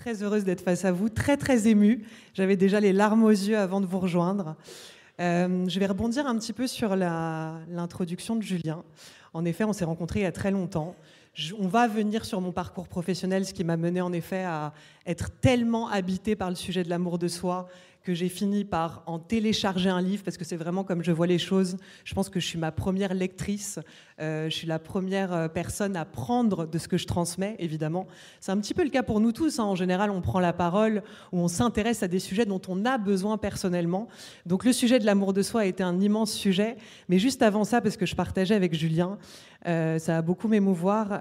Très heureuse d'être face à vous, très très émue. J'avais déjà les larmes aux yeux avant de vous rejoindre. Je vais rebondir un petit peu sur l'introduction de Julien. En effet, on s'est rencontrés il y a très longtemps. On va venir sur mon parcours professionnel, ce qui m'a mené en effet à être tellement habitée par le sujet de l'amour de soi que j'ai fini par en télécharger un livre, parce que c'est vraiment comme je vois les choses. Je pense que je suis ma première lectrice, je suis la première personne à prendre de ce que je transmets, évidemment. C'est un petit peu le cas pour nous tous, hein. En général, on prend la parole ou on s'intéresse à des sujets dont on a besoin personnellement. Donc le sujet de l'amour de soi a été un immense sujet, mais juste avant ça, parce que je partageais avec Julien, ça a beaucoup m'émouvoir.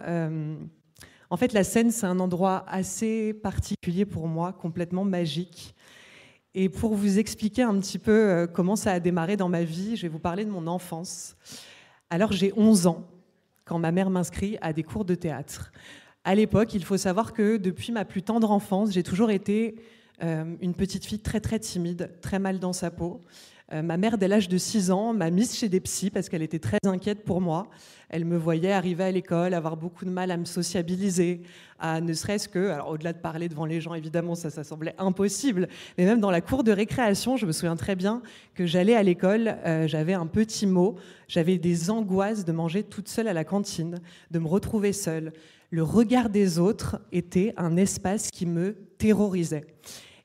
En fait, la scène, c'est un endroit assez particulier pour moi, complètement magique. Et pour vous expliquer un petit peu comment ça a démarré dans ma vie, je vais vous parler de mon enfance. Alors, j'ai 11 ans quand ma mère m'inscrit à des cours de théâtre. À l'époque, il faut savoir que depuis ma plus tendre enfance, j'ai toujours été une petite fille très très timide, très mal dans sa peau. Ma mère, dès l'âge de 6 ans, m'a mise chez des psys parce qu'elle était très inquiète pour moi. Elle me voyait arriver à l'école, avoir beaucoup de mal à me sociabiliser, à ne serait-ce que, alors au-delà de parler devant les gens, évidemment, ça semblait impossible, mais même dans la cour de récréation, je me souviens très bien que j'allais à l'école, j'avais un petit mot, j'avais des angoisses de manger toute seule à la cantine, de me retrouver seule. Le regard des autres était un espace qui me terrorisait.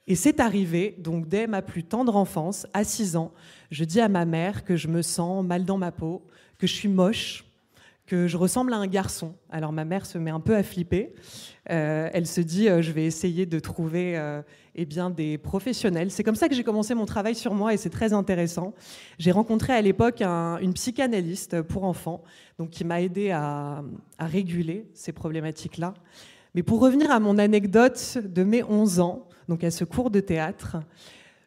Et c'est arrivé, donc dès ma plus tendre enfance, à 6 ans, je dis à ma mère que je me sens mal dans ma peau, que je suis moche, que je ressemble à un garçon. Alors ma mère se met un peu à flipper. Elle se dit, je vais essayer de trouver des professionnels. C'est comme ça que j'ai commencé mon travail sur moi et c'est très intéressant. J'ai rencontré à l'époque une psychanalyste pour enfants, donc qui m'a aidée à réguler ces problématiques-là. Mais pour revenir à mon anecdote de mes 11 ans, donc à ce cours de théâtre,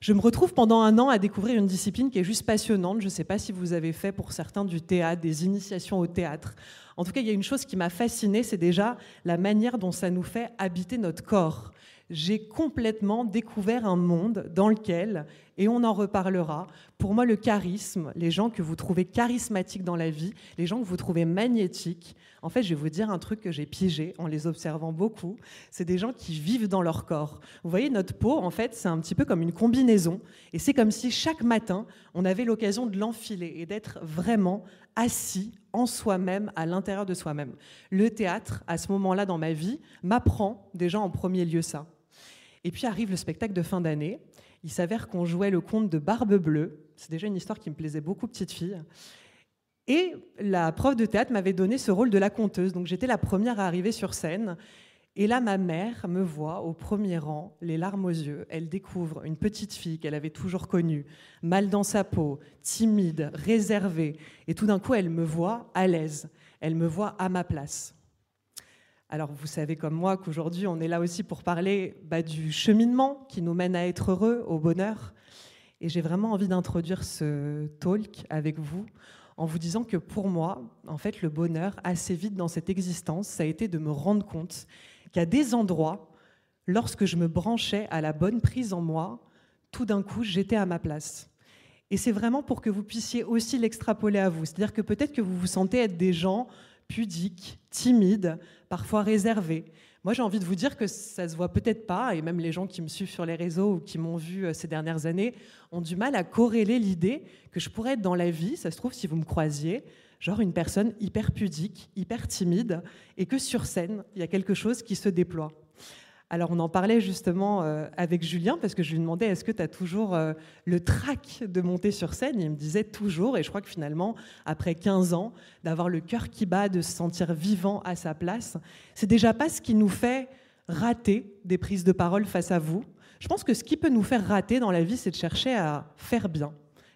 je me retrouve pendant un an à découvrir une discipline qui est juste passionnante. Je ne sais pas si vous avez fait pour certains du théâtre, des initiations au théâtre. En tout cas, il y a une chose qui m'a fascinée, c'est déjà la manière dont ça nous fait habiter notre corps. J'ai complètement découvert un monde dans lequel, et on en reparlera, pour moi le charisme, les gens que vous trouvez charismatiques dans la vie, les gens que vous trouvez magnétiques, en fait je vais vous dire un truc que j'ai piégé en les observant beaucoup, c'est des gens qui vivent dans leur corps. Vous voyez, notre peau, en fait, c'est un petit peu comme une combinaison, et c'est comme si chaque matin, on avait l'occasion de l'enfiler et d'être vraiment assis en soi-même, à l'intérieur de soi-même. Le théâtre, à ce moment-là dans ma vie, m'apprend déjà en premier lieu ça. Et puis arrive le spectacle de fin d'année. Il s'avère qu'on jouait le conte de Barbe Bleue. C'est déjà une histoire qui me plaisait beaucoup, petite fille. Et la prof de théâtre m'avait donné ce rôle de la conteuse. Donc j'étais la première à arriver sur scène. Et là, ma mère me voit au premier rang, les larmes aux yeux. Elle découvre une petite fille qu'elle avait toujours connue, mal dans sa peau, timide, réservée. Et tout d'un coup, elle me voit à l'aise. Elle me voit à ma place. Alors vous savez comme moi qu'aujourd'hui on est là aussi pour parler du cheminement qui nous mène à être heureux, au bonheur. Et j'ai vraiment envie d'introduire ce talk avec vous en vous disant que pour moi, en fait, le bonheur, assez vite dans cette existence, ça a été de me rendre compte qu'à des endroits, lorsque je me branchais à la bonne prise en moi, tout d'un coup j'étais à ma place. Et c'est vraiment pour que vous puissiez aussi l'extrapoler à vous. C'est-à-dire que peut-être que vous vous sentez être des gens pudiques, timides, parfois réservés. Moi, j'ai envie de vous dire que ça ne se voit peut-être pas, et même les gens qui me suivent sur les réseaux ou qui m'ont vu ces dernières années ont du mal à corréler l'idée que je pourrais être dans la vie, ça se trouve, si vous me croisiez, genre une personne hyper pudique, hyper timide, et que sur scène, il y a quelque chose qui se déploie. Alors, on en parlait justement avec Julien, parce que je lui demandais, est-ce que tu as toujours le trac de monter sur scène ? Il me disait toujours, et je crois que finalement, après 15 ans, d'avoir le cœur qui bat, de se sentir vivant à sa place, c'est déjà pas ce qui nous fait rater des prises de parole face à vous. Je pense que ce qui peut nous faire rater dans la vie, c'est de chercher à faire bien.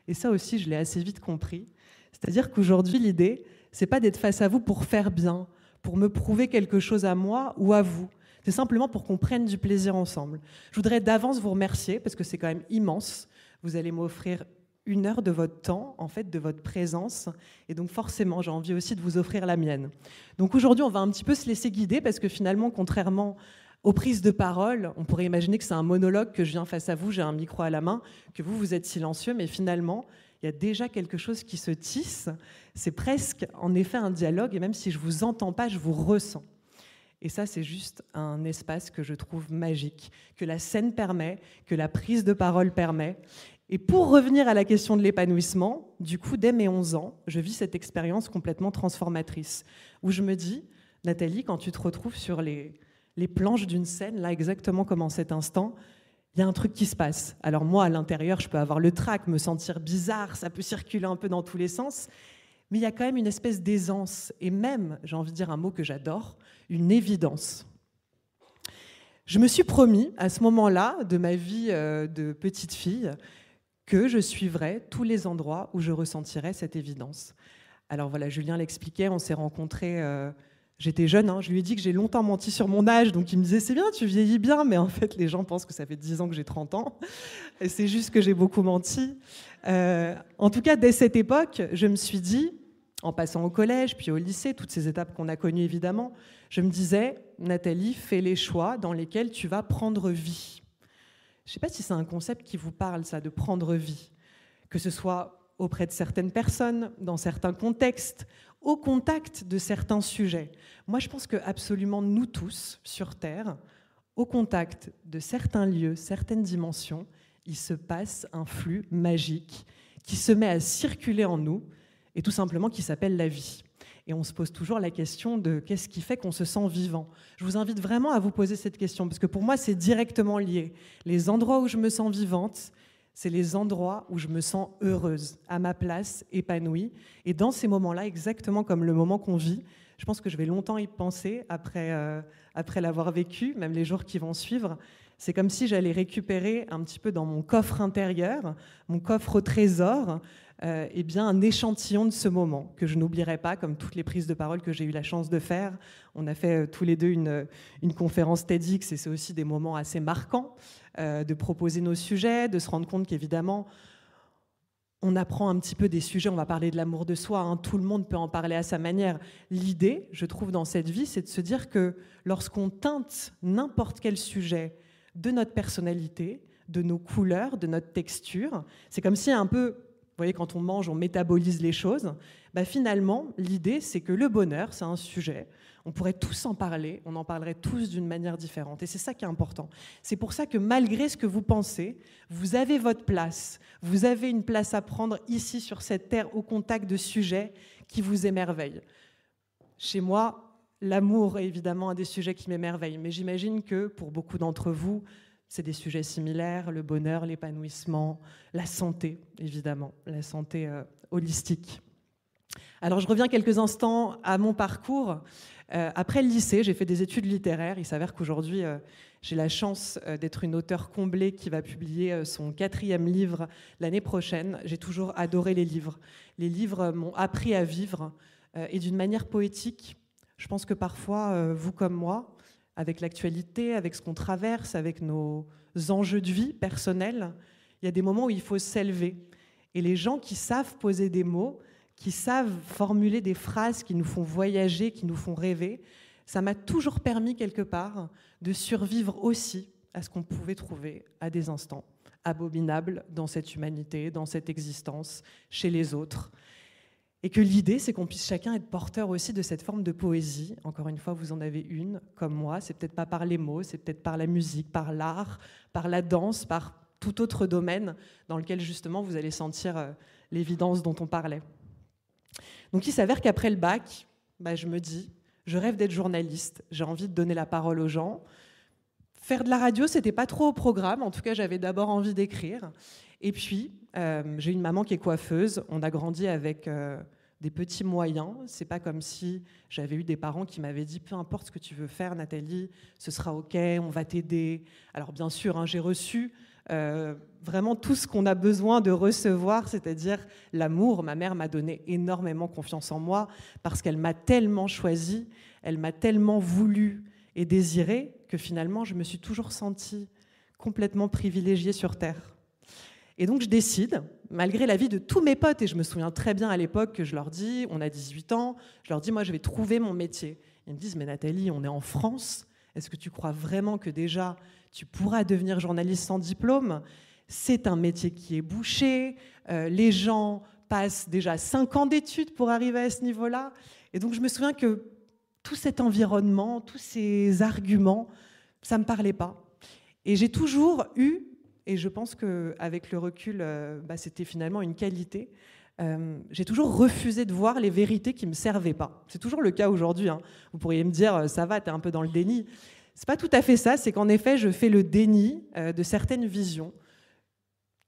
Et ça aussi, je l'ai assez vite compris. C'est-à-dire qu'aujourd'hui, l'idée, c'est pas d'être face à vous pour faire bien, pour me prouver quelque chose à moi ou à vous. C'est simplement pour qu'on prenne du plaisir ensemble. Je voudrais d'avance vous remercier parce que c'est quand même immense. Vous allez m'offrir 1 heure de votre temps, en fait, de votre présence. Et donc forcément, j'ai envie aussi de vous offrir la mienne. Donc aujourd'hui, on va un petit peu se laisser guider parce que finalement, contrairement aux prises de parole, on pourrait imaginer que c'est un monologue, que je viens face à vous, j'ai un micro à la main, que vous êtes silencieux, mais finalement, il y a déjà quelque chose qui se tisse. C'est presque, en effet, un dialogue. Et même si je ne vous entends pas, je vous ressens. Et ça, c'est juste un espace que je trouve magique, que la scène permet, que la prise de parole permet. Et pour revenir à la question de l'épanouissement, du coup, dès mes 11 ans, je vis cette expérience complètement transformatrice, où je me dis, Nathalie, quand tu te retrouves sur les planches d'une scène, là exactement comme en cet instant, il y a un truc qui se passe. Alors moi, à l'intérieur, je peux avoir le trac, me sentir bizarre, ça peut circuler un peu dans tous les sens, mais il y a quand même une espèce d'aisance, et même, j'ai envie de dire un mot que j'adore, une évidence. Je me suis promis, à ce moment-là de ma vie de petite fille, que je suivrais tous les endroits où je ressentirais cette évidence. Alors voilà, Julien l'expliquait, on s'est rencontrés, j'étais jeune, hein, je lui ai dit que j'ai longtemps menti sur mon âge, donc il me disait « c'est bien, tu vieillis bien », mais en fait les gens pensent que ça fait 10 ans que j'ai 30 ans, et c'est juste que j'ai beaucoup menti. En tout cas, dès cette époque, je me suis dit, en passant au collège, puis au lycée, toutes ces étapes qu'on a connues évidemment, je me disais, Nathalie, fais les choix dans lesquels tu vas prendre vie. Je ne sais pas si c'est un concept qui vous parle, ça, de prendre vie, que ce soit auprès de certaines personnes, dans certains contextes, au contact de certains sujets. Moi, je pense que absolument nous tous, sur Terre, au contact de certains lieux, certaines dimensions, il se passe un flux magique qui se met à circuler en nous, et tout simplement qui s'appelle la vie. Et on se pose toujours la question de qu'est-ce qui fait qu'on se sent vivant. Je vous invite vraiment à vous poser cette question, parce que pour moi, c'est directement lié. Les endroits où je me sens vivante, c'est les endroits où je me sens heureuse, à ma place, épanouie. Et dans ces moments-là, exactement comme le moment qu'on vit, je pense que je vais longtemps y penser après l'avoir vécu, même les jours qui vont suivre. C'est comme si j'allais récupérer un petit peu dans mon coffre intérieur, mon coffre au trésor, eh bien, un échantillon de ce moment que je n'oublierai pas, comme toutes les prises de parole que j'ai eu la chance de faire. On a fait tous les deux une conférence TEDx, et c'est aussi des moments assez marquants de proposer nos sujets, de se rendre compte qu'évidemment, on apprend un petit peu des sujets, on va parler de l'amour de soi, hein, tout le monde peut en parler à sa manière. L'idée, je trouve, dans cette vie, c'est de se dire que lorsqu'on teinte n'importe quel sujet de notre personnalité, de nos couleurs, de notre texture, c'est comme si un peu... Vous voyez, quand on mange, on métabolise les choses. Bah, finalement, l'idée, c'est que le bonheur, c'est un sujet. On pourrait tous en parler, on en parlerait tous d'une manière différente. Et c'est ça qui est important. C'est pour ça que malgré ce que vous pensez, vous avez votre place. Vous avez une place à prendre ici, sur cette terre, au contact de sujets qui vous émerveillent. Chez moi, l'amour est évidemment un des sujets qui m'émerveille. Mais j'imagine que pour beaucoup d'entre vous, c'est des sujets similaires, le bonheur, l'épanouissement, la santé, évidemment, la santé holistique. Alors, je reviens quelques instants à mon parcours. Après le lycée, j'ai fait des études littéraires. Il s'avère qu'aujourd'hui, j'ai la chance d'être une auteure comblée qui va publier son 4e livre l'année prochaine. J'ai toujours adoré les livres. Les livres m'ont appris à vivre, et d'une manière poétique. Je pense que parfois, vous comme moi, avec l'actualité, avec ce qu'on traverse, avec nos enjeux de vie personnels, il y a des moments où il faut s'élever. Et les gens qui savent poser des mots, qui savent formuler des phrases qui nous font voyager, qui nous font rêver, ça m'a toujours permis quelque part de survivre aussi à ce qu'on pouvait trouver à des instants abominables dans cette humanité, dans cette existence, chez les autres. Et que l'idée, c'est qu'on puisse chacun être porteur aussi de cette forme de poésie. Encore une fois, vous en avez une, comme moi. C'est peut-être pas par les mots, c'est peut-être par la musique, par l'art, par la danse, par tout autre domaine dans lequel, justement, vous allez sentir l'évidence dont on parlait. Donc, il s'avère qu'après le bac, je me dis, je rêve d'être journaliste. J'ai envie de donner la parole aux gens. Faire de la radio, c'était pas trop au programme. En tout cas, j'avais d'abord envie d'écrire. Et puis, j'ai une maman qui est coiffeuse. On a grandi avec des petits moyens. C'est pas comme si j'avais eu des parents qui m'avaient dit « Peu importe ce que tu veux faire, Nathalie, ce sera OK, on va t'aider ». Alors bien sûr, hein, j'ai reçu vraiment tout ce qu'on a besoin de recevoir, c'est-à-dire l'amour. Ma mère m'a donné énormément confiance en moi parce qu'elle m'a tellement choisi, elle m'a tellement voulu et désiré que finalement, je me suis toujours sentie complètement privilégiée sur Terre. Et donc je décide, malgré l'avis de tous mes potes, et je me souviens très bien à l'époque que je leur dis, on a 18 ans, je leur dis, moi je vais trouver mon métier. Ils me disent, mais Nathalie, on est en France, est-ce que tu crois vraiment que déjà tu pourras devenir journaliste sans diplôme ? C'est un métier qui est bouché, les gens passent déjà 5 ans d'études pour arriver à ce niveau-là. Et donc je me souviens que tout cet environnement, tous ces arguments, ça ne me parlait pas. Et j'ai toujours eu, et je pense qu'avec le recul, c'était finalement une qualité, j'ai toujours refusé de voir les vérités qui ne me servaient pas. C'est toujours le cas aujourd'hui. Hein. Vous pourriez me dire, ça va, tu es un peu dans le déni. Ce n'est pas tout à fait ça, c'est qu'en effet, je fais le déni de certaines visions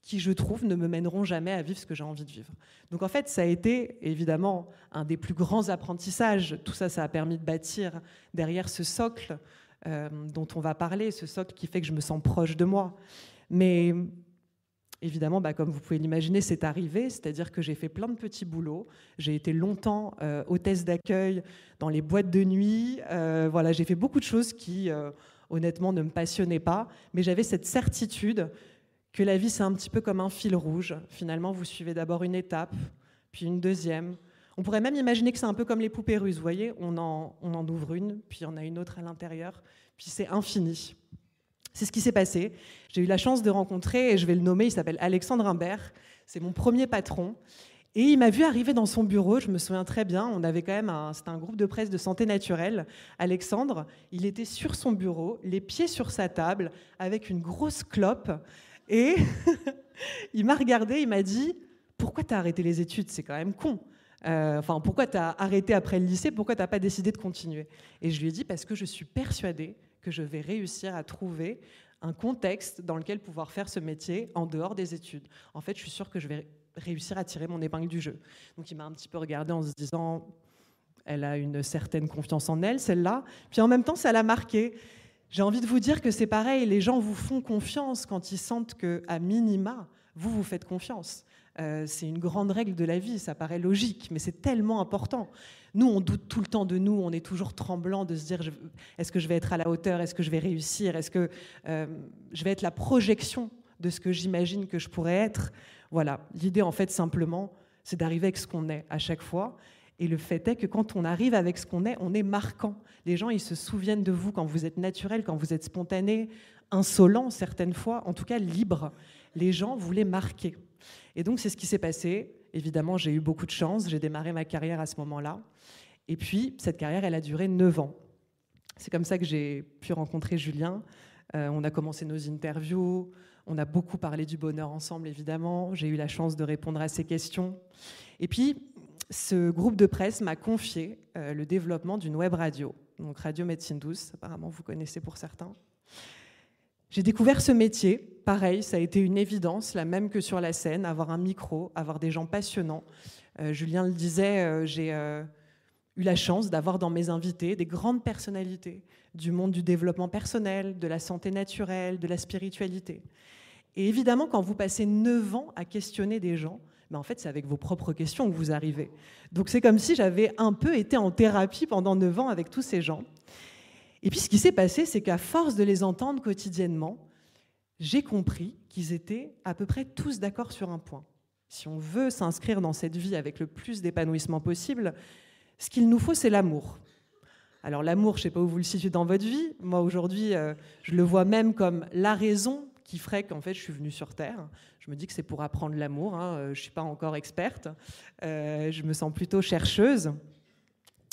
qui, je trouve, ne me mèneront jamais à vivre ce que j'ai envie de vivre. Donc en fait, ça a été évidemment un des plus grands apprentissages. Tout ça, ça a permis de bâtir derrière ce socle dont on va parler, ce socle qui fait que je me sens proche de moi. Mais évidemment, comme vous pouvez l'imaginer, c'est arrivé, c'est-à-dire que j'ai fait plein de petits boulots. J'ai été longtemps hôtesse d'accueil dans les boîtes de nuit. Voilà, j'ai fait beaucoup de choses qui, honnêtement, ne me passionnaient pas, mais j'avais cette certitude que la vie, c'est un petit peu comme un fil rouge. Finalement, vous suivez d'abord une étape, puis une deuxième. On pourrait même imaginer que c'est un peu comme les poupées russes, vous voyez, on en ouvre une, puis il y en a une autre à l'intérieur, puis c'est infini. C'est ce qui s'est passé. J'ai eu la chance de rencontrer, et je vais le nommer, il s'appelle Alexandre Imbert, c'est mon premier patron, et il m'a vu arriver dans son bureau, je me souviens très bien, on avait quand même c'était un groupe de presse de santé naturelle. Alexandre, il était sur son bureau, les pieds sur sa table, avec une grosse clope, et il m'a regardé, il m'a dit « Pourquoi tu as arrêté les études? C'est quand même con. Pourquoi tu as arrêté après le lycée? Pourquoi tu n'as pas décidé de continuer ?» Et je lui ai dit « Parce que je suis persuadée que je vais réussir à trouver un contexte dans lequel pouvoir faire ce métier en dehors des études. En fait, je suis sûre que je vais réussir à tirer mon épingle du jeu. » Donc il m'a un petit peu regardé en se disant « Elle a une certaine confiance en elle, celle-là. » Puis en même temps, ça l'a marqué. J'ai envie de vous dire que c'est pareil, les gens vous font confiance quand ils sentent qu'à minima, vous faites confiance. C'est une grande règle de la vie, ça paraît logique, mais c'est tellement important. Nous, on doute tout le temps de nous, on est toujours tremblant de se dire est-ce que je vais être à la hauteur, est-ce que je vais réussir, est-ce que je vais être la projection de ce que j'imagine que je pourrais être. Voilà, l'idée en fait simplement, c'est d'arriver avec ce qu'on est à chaque fois. Et le fait est que quand on arrive avec ce qu'on est, on est marquant. Les gens, ils se souviennent de vous quand vous êtes naturel, quand vous êtes spontané, insolent certaines fois, en tout cas libre. Les gens voulaient marquer. Et donc, c'est ce qui s'est passé. Évidemment, j'ai eu beaucoup de chance. J'ai démarré ma carrière à ce moment-là. Et puis, cette carrière, elle a duré 9 ans. C'est comme ça que j'ai pu rencontrer Julien. On a commencé nos interviews. On a beaucoup parlé du bonheur ensemble, évidemment. J'ai eu la chance de répondre à ses questions. Et puis, ce groupe de presse m'a confié le développement d'une web radio, donc Radio Médecine Douce, apparemment vous connaissez pour certains. J'ai découvert ce métier, pareil, ça a été une évidence, la même que sur la scène, avoir un micro, avoir des gens passionnants. Julien le disait, j'ai eu la chance d'avoir dans mes invités des grandes personnalités du monde du développement personnel, de la santé naturelle, de la spiritualité. Et évidemment, quand vous passez 9 ans à questionner des gens, en fait, c'est avec vos propres questions que vous arrivez. Donc c'est comme si j'avais un peu été en thérapie pendant 9 ans avec tous ces gens. Et puis ce qui s'est passé, c'est qu'à force de les entendre quotidiennement, j'ai compris qu'ils étaient à peu près tous d'accord sur un point. Si on veut s'inscrire dans cette vie avec le plus d'épanouissement possible, ce qu'il nous faut, c'est l'amour. Alors l'amour, je ne sais pas où vous le situez dans votre vie. Moi, aujourd'hui, je le vois même comme la raison qui ferait qu'en fait, je suis venue sur Terre. Je me dis que c'est pour apprendre l'amour. Je ne suis pas encore experte. Je me sens plutôt chercheuse.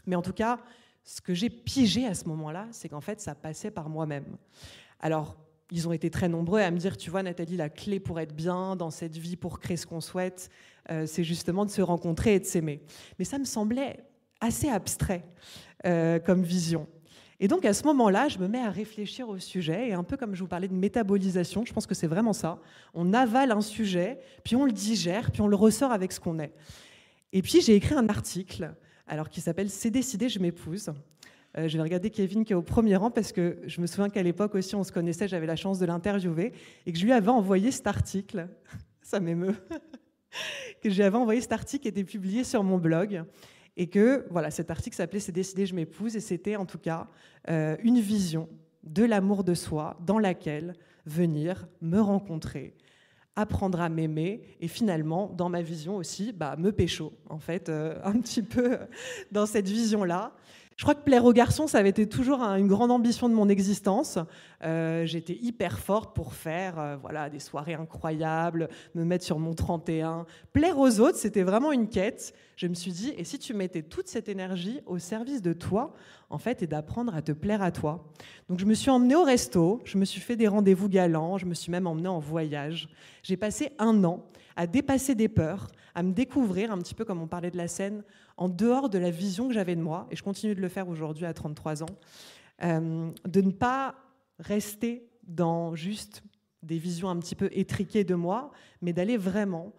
Mais en tout cas, ce que j'ai pigé à ce moment-là, c'est qu'en fait, ça passait par moi-même. Alors, ils ont été très nombreux à me dire, tu vois, Nathalie, la clé pour être bien dans cette vie, pour créer ce qu'on souhaite, c'est justement de se rencontrer et de s'aimer. Mais ça me semblait assez abstrait comme vision. Et donc, à ce moment-là, je me mets à réfléchir au sujet, et un peu comme je vous parlais de métabolisation, je pense que c'est vraiment ça. On avale un sujet, puis on le digère, puis on le ressort avec ce qu'on est. Et puis, j'ai écrit un article qui s'appelle « C'est décidé, je m'épouse ». Je vais regarder Kevin qui est au premier rang, parce que je me souviens qu'à l'époque aussi, on se connaissait, j'avais la chance de l'interviewer, et que je lui avais envoyé cet article. Ça m'émeut. Que je lui avais envoyé cet article qui était publié sur mon blog. Et que voilà, cet article s'appelait « C'est décidé, je m'épouse » et c'était en tout cas une vision de l'amour de soi dans laquelle venir me rencontrer, apprendre à m'aimer et finalement, dans ma vision aussi, me pécho, en fait, un petit peu dans cette vision-là. Je crois que plaire aux garçons, ça avait été toujours une grande ambition de mon existence. J'étais hyper forte pour faire des soirées incroyables, me mettre sur mon 31. Plaire aux autres, c'était vraiment une quête. Je me suis dit, et si tu mettais toute cette énergie au service de toi, en fait, et d'apprendre à te plaire à toi. Donc je me suis emmenée au resto, je me suis fait des rendez-vous galants, je me suis même emmenée en voyage. J'ai passé 1 an à dépasser des peurs, à me découvrir, un petit peu comme on parlait de la scène, en dehors de la vision que j'avais de moi, et je continue de le faire aujourd'hui à 33 ans, de ne pas rester dans juste des visions un petit peu étriquées de moi, mais d'aller vraiment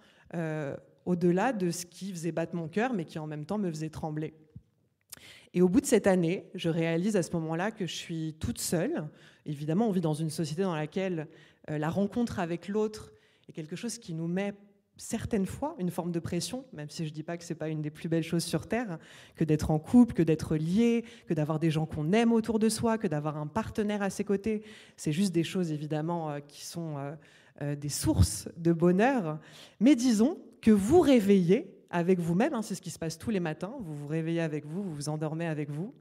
au-delà de ce qui faisait battre mon cœur, mais qui en même temps me faisait trembler. Et au bout de cette année, je réalise à ce moment-là que je suis toute seule. Évidemment, on vit dans une société dans laquelle la rencontre avec l'autre est quelque chose qui nous met certaines fois une forme de pression, même si je ne dis pas que ce n'est pas une des plus belles choses sur Terre, que d'être en couple, que d'être lié, que d'avoir des gens qu'on aime autour de soi, que d'avoir un partenaire à ses côtés. C'est juste des choses, évidemment, qui sont des sources de bonheur. Mais disons que vous réveillez avec vous-même, c'est ce qui se passe tous les matins, vous vous réveillez avec vous, vous vous endormez avec vous.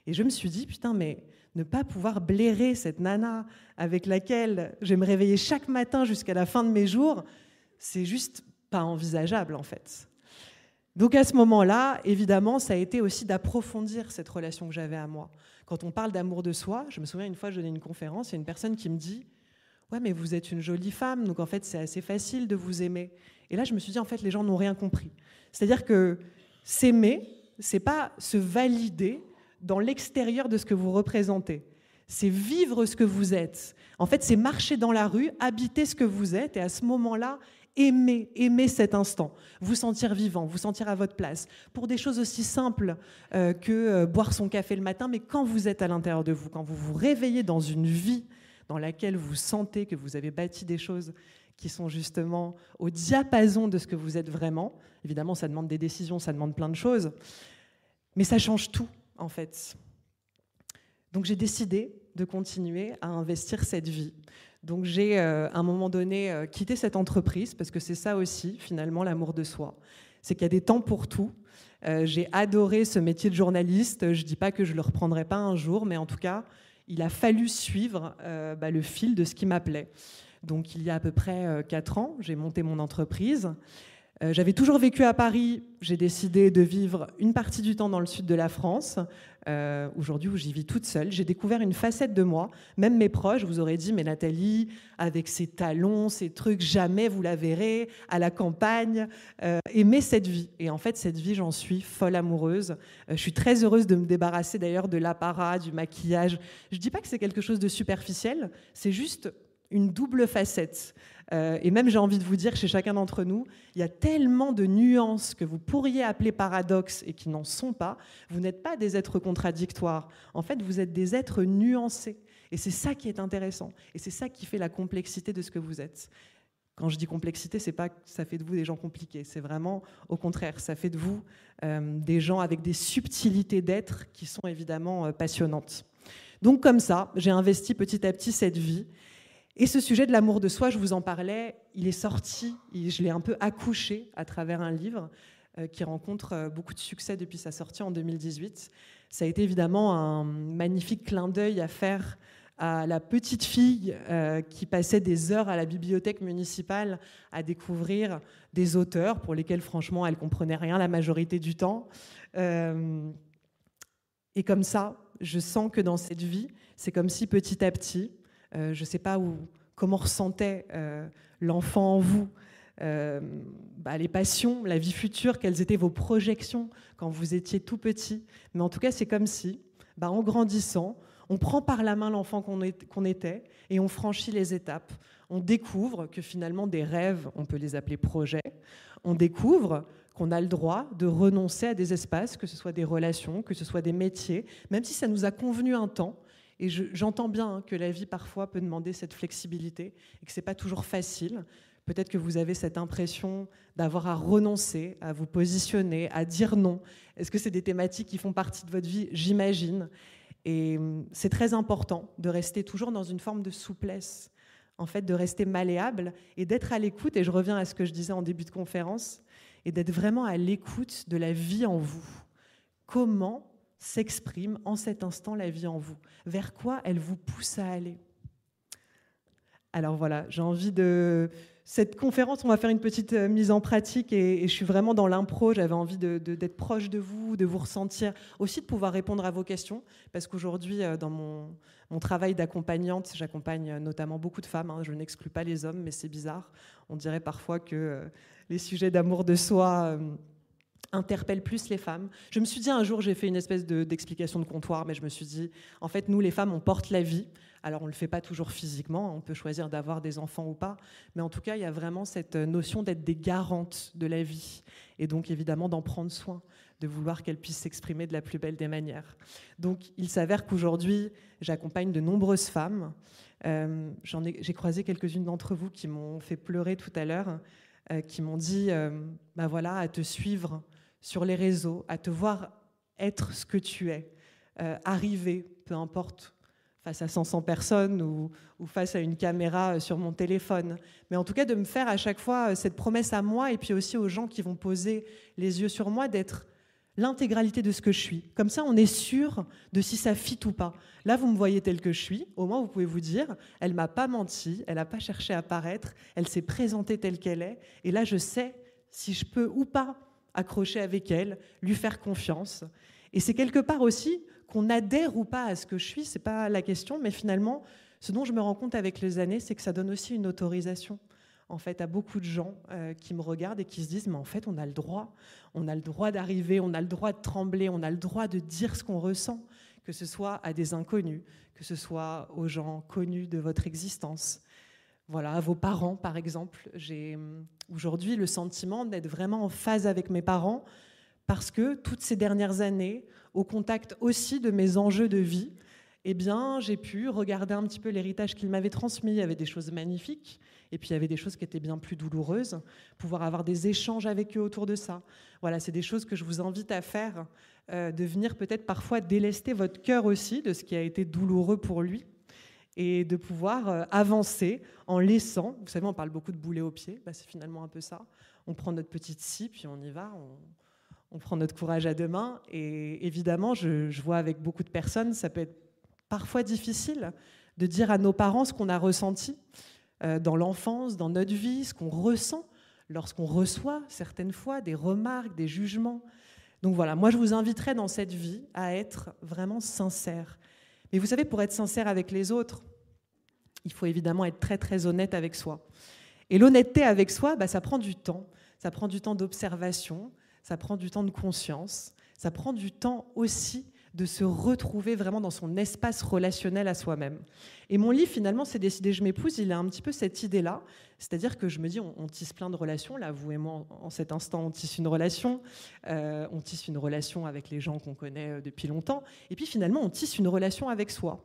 Et je me suis dit, putain, mais ne pas pouvoir blairer cette nana avec laquelle je vais me réveiller chaque matin jusqu'à la fin de mes jours, c'est juste pas envisageable, en fait. Donc à ce moment-là, évidemment, ça a été aussi d'approfondir cette relation que j'avais à moi. Quand on parle d'amour de soi, je me souviens une fois, je donnais une conférence, il y a une personne qui me dit « Ouais, mais vous êtes une jolie femme, donc en fait, c'est assez facile de vous aimer. » Et là, je me suis dit, en fait, les gens n'ont rien compris. C'est-à-dire que s'aimer, c'est pas se valider dans l'extérieur de ce que vous représentez. C'est vivre ce que vous êtes. En fait, c'est marcher dans la rue, habiter ce que vous êtes, et à ce moment-là, aimer cet instant, vous sentir vivant, vous sentir à votre place, pour des choses aussi simples que boire son café le matin, mais quand vous êtes à l'intérieur de vous, quand vous vous réveillez dans une vie dans laquelle vous sentez que vous avez bâti des choses qui sont justement au diapason de ce que vous êtes vraiment. Évidemment, ça demande des décisions, ça demande plein de choses, mais ça change tout, en fait. Donc j'ai décidé de continuer à investir cette vie. Donc j'ai, à un moment donné, quitté cette entreprise, parce que c'est ça aussi, finalement, l'amour de soi. C'est qu'il y a des temps pour tout. J'ai adoré ce métier de journaliste. Je ne dis pas que je ne le reprendrai pas un jour, mais en tout cas, il a fallu suivre le fil de ce qui m'appelait. Donc il y a à peu près 4 ans, j'ai monté mon entreprise. J'avais toujours vécu à Paris, j'ai décidé de vivre une partie du temps dans le sud de la France, aujourd'hui où j'y vis toute seule. J'ai découvert une facette de moi, même mes proches vous auraient dit « mais Nathalie, avec ses talons, ses trucs, jamais vous la verrez, à la campagne, aimez cette vie ». Et en fait, cette vie, j'en suis folle amoureuse. Je suis très heureuse de me débarrasser d'ailleurs de l'apparat, du maquillage. Je ne dis pas que c'est quelque chose de superficiel, c'est juste une double facette. Et même, j'ai envie de vous dire, chez chacun d'entre nous, il y a tellement de nuances que vous pourriez appeler paradoxes et qui n'en sont pas. Vous n'êtes pas des êtres contradictoires. En fait, vous êtes des êtres nuancés. Et c'est ça qui est intéressant. Et c'est ça qui fait la complexité de ce que vous êtes. Quand je dis complexité, c'est pas que ça fait de vous des gens compliqués. C'est vraiment, au contraire, ça fait de vous des gens avec des subtilités d'être qui sont évidemment passionnantes. Donc comme ça, j'ai investi petit à petit cette vie. Et ce sujet de l'amour de soi, je vous en parlais, il est sorti, je l'ai un peu accouché à travers un livre qui rencontre beaucoup de succès depuis sa sortie en 2018. Ça a été évidemment un magnifique clin d'œil à faire à la petite fille qui passait des heures à la bibliothèque municipale à découvrir des auteurs pour lesquels, franchement, elle ne comprenait rien la majorité du temps. Et comme ça, je sens que dans cette vie, c'est comme si petit à petit, je ne sais pas comment ressentait l'enfant en vous, les passions, la vie future, quelles étaient vos projections quand vous étiez tout petit. Mais en tout cas, c'est comme si, en grandissant, on prend par la main l'enfant qu'on était et on franchit les étapes. On découvre que finalement, des rêves, on peut les appeler projets. On découvre qu'on a le droit de renoncer à des espaces, que ce soit des relations, que ce soit des métiers, même si ça nous a convenu un temps. Et j'entends bien que la vie, parfois, peut demander cette flexibilité et que ce n'est pas toujours facile. Peut-être que vous avez cette impression d'avoir à renoncer, à vous positionner, à dire non. Est-ce que c'est des thématiques qui font partie de votre vie ? J'imagine. Et c'est très important de rester toujours dans une forme de souplesse, en fait, de rester malléable et d'être à l'écoute. Et je reviens à ce que je disais en début de conférence, et d'être vraiment à l'écoute de la vie en vous. Comment s'exprime en cet instant la vie en vous? Vers quoi elle vous pousse à aller? Alors voilà, j'ai envie de... Cette conférence, on va faire une petite mise en pratique et je suis vraiment dans l'impro. J'avais envie d'être proche de vous ressentir, aussi de pouvoir répondre à vos questions. Parce qu'aujourd'hui, dans mon travail d'accompagnante, j'accompagne notamment beaucoup de femmes. Je n'exclus pas les hommes, mais c'est bizarre. On dirait parfois que les sujets d'amour de soi interpellent plus les femmes. Je me suis dit un jour, j'ai fait une espèce d'explication de comptoir, mais je me suis dit, en fait, nous les femmes, on porte la vie. Alors on ne le fait pas toujours physiquement, on peut choisir d'avoir des enfants ou pas, mais en tout cas, il y a vraiment cette notion d'être des garantes de la vie, et donc évidemment d'en prendre soin, de vouloir qu'elle puisse s'exprimer de la plus belle des manières. Donc il s'avère qu'aujourd'hui, j'accompagne de nombreuses femmes. J'ai croisé quelques-unes d'entre vous qui m'ont fait pleurer tout à l'heure, qui m'ont dit, bah voilà, à te suivre sur les réseaux, à te voir être ce que tu es, arriver, peu importe, face à 500 personnes ou face à une caméra sur mon téléphone. Mais en tout cas, de me faire à chaque fois cette promesse à moi et puis aussi aux gens qui vont poser les yeux sur moi d'être l'intégralité de ce que je suis. Comme ça, on est sûr de si ça fit ou pas. Là, vous me voyez tel que je suis. Au moins, vous pouvez vous dire, elle ne m'a pas menti, elle n'a pas cherché à paraître, elle s'est présentée telle qu'elle est. Et là, je sais si je peux ou pas accrocher avec elle, lui faire confiance. Et c'est quelque part aussi qu'on adhère ou pas à ce que je suis, c'est pas la question, mais finalement, ce dont je me rends compte avec les années, c'est que ça donne aussi une autorisation, en fait, à beaucoup de gens qui me regardent et qui se disent, mais en fait, on a le droit d'arriver, on a le droit de trembler, on a le droit de dire ce qu'on ressent, que ce soit à des inconnus, que ce soit aux gens connus de votre existence. Voilà, à vos parents, par exemple. J'ai aujourd'hui le sentiment d'être vraiment en phase avec mes parents, parce que toutes ces dernières années, au contact aussi de mes enjeux de vie, eh bien, j'ai pu regarder un petit peu l'héritage qu'ils m'avaient transmis. Il y avait des choses magnifiques, et puis il y avait des choses qui étaient bien plus douloureuses, pouvoir avoir des échanges avec eux autour de ça. Voilà, c'est des choses que je vous invite à faire, de venir peut-être parfois délester votre cœur aussi de ce qui a été douloureux pour lui, et de pouvoir avancer en laissant, vous savez, on parle beaucoup de boulet au pied, bah, c'est finalement un peu ça. On prend notre petite scie, puis on y va, on prend notre courage à deux mains. Et évidemment, je vois avec beaucoup de personnes, ça peut être parfois difficile de dire à nos parents ce qu'on a ressenti dans l'enfance, dans notre vie, ce qu'on ressent lorsqu'on reçoit certaines fois des remarques, des jugements. Donc voilà, moi je vous inviterai dans cette vie à être vraiment sincère. Mais vous savez, pour être sincère avec les autres, il faut évidemment être très très honnête avec soi. Et l'honnêteté avec soi, bah, ça prend du temps. Ça prend du temps d'observation, ça prend du temps de conscience, ça prend du temps aussi de se retrouver vraiment dans son espace relationnel à soi-même. Et mon livre, finalement, c'est Décider, je m'épouse, il a un petit peu cette idée-là, c'est-à-dire que je me dis, on tisse plein de relations, là, vous et moi, en cet instant, on tisse une relation avec les gens qu'on connaît depuis longtemps, et puis finalement, on tisse une relation avec soi.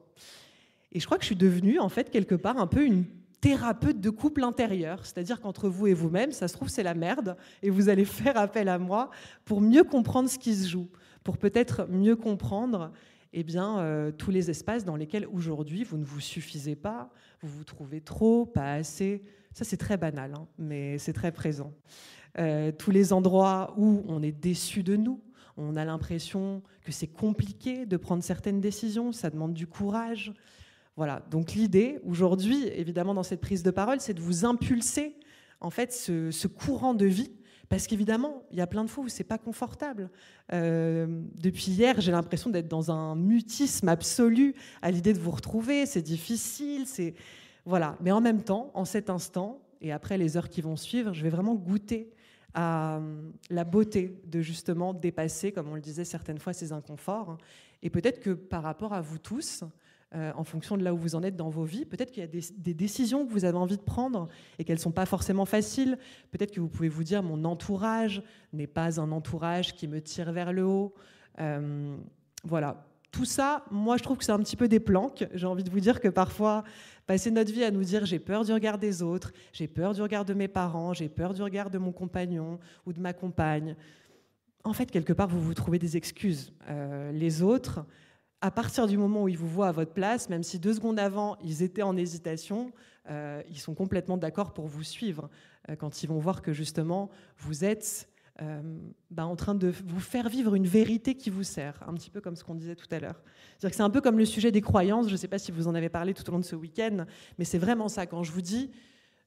Et je crois que je suis devenue, en fait, quelque part, un peu une thérapeute de couple intérieur, c'est-à-dire qu'entre vous et vous-même, ça se trouve, c'est la merde, et vous allez faire appel à moi pour mieux comprendre ce qui se joue, pour peut-être mieux comprendre tous les espaces dans lesquels aujourd'hui vous ne vous suffisez pas, vous vous trouvez trop, pas assez. Ça, c'est très banal, hein, mais c'est très présent. Tous les endroits où on est déçu de nous, on a l'impression que c'est compliqué de prendre certaines décisions, ça demande du courage. Voilà, donc l'idée aujourd'hui, évidemment dans cette prise de parole, c'est de vous impulser en fait ce courant de vie, parce qu'évidemment, il y a plein de fois où c'est pas confortable. Depuis hier, j'ai l'impression d'être dans un mutisme absolu à l'idée de vous retrouver, c'est difficile, voilà. Mais en même temps, en cet instant, et après les heures qui vont suivre, je vais vraiment goûter à la beauté de justement dépasser, comme on le disait certaines fois, ces inconforts. Et peut-être que par rapport à vous tous, en fonction de là où vous en êtes dans vos vies, peut-être qu'il y a des décisions que vous avez envie de prendre et qu'elles ne sont pas forcément faciles. Peut-être que vous pouvez vous dire, mon entourage n'est pas un entourage qui me tire vers le haut. Voilà. Tout ça, moi, je trouve que c'est un petit peu des planques. J'ai envie de vous dire que parfois, passer notre vie à nous dire j'ai peur du regard des autres, j'ai peur du regard de mes parents, j'ai peur du regard de mon compagnon ou de ma compagne. En fait, quelque part, vous vous trouvez des excuses. Les autres, à partir du moment où ils vous voient à votre place, même si 2 secondes avant, ils étaient en hésitation, ils sont complètement d'accord pour vous suivre quand ils vont voir que justement, vous êtes en train de vous faire vivre une vérité qui vous sert, un petit peu comme ce qu'on disait tout à l'heure. C'est-à-dire que c'est un peu comme le sujet des croyances, je ne sais pas si vous en avez parlé tout au long de ce week-end, mais c'est vraiment ça, quand je vous dis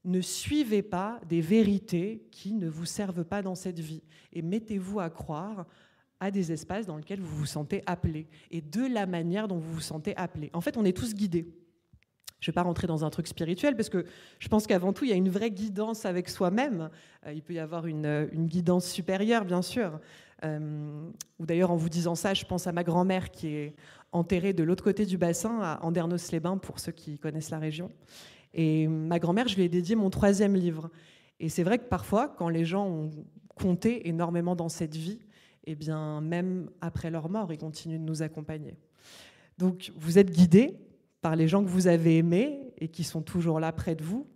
ne suivez pas des vérités qui ne vous servent pas dans cette vie et mettez-vous à croire à des espaces dans lesquels vous vous sentez appelé et de la manière dont vous vous sentez appelé. En fait, on est tous guidés. Je ne vais pas rentrer dans un truc spirituel parce que je pense qu'avant tout, il y a une vraie guidance avec soi-même. Il peut y avoir une guidance supérieure, bien sûr. Ou d'ailleurs, en vous disant ça, je pense à ma grand-mère qui est enterrée de l'autre côté du bassin, à Andernos-les-Bains, pour ceux qui connaissent la région. Et ma grand-mère, je lui ai dédié mon 3e livre. Et c'est vrai que parfois, quand les gens ont compté énormément dans cette vie, eh bien, même après leur mort, ils continuent de nous accompagner. Donc, vous êtes guidés par les gens que vous avez aimés et qui sont toujours là près de vous.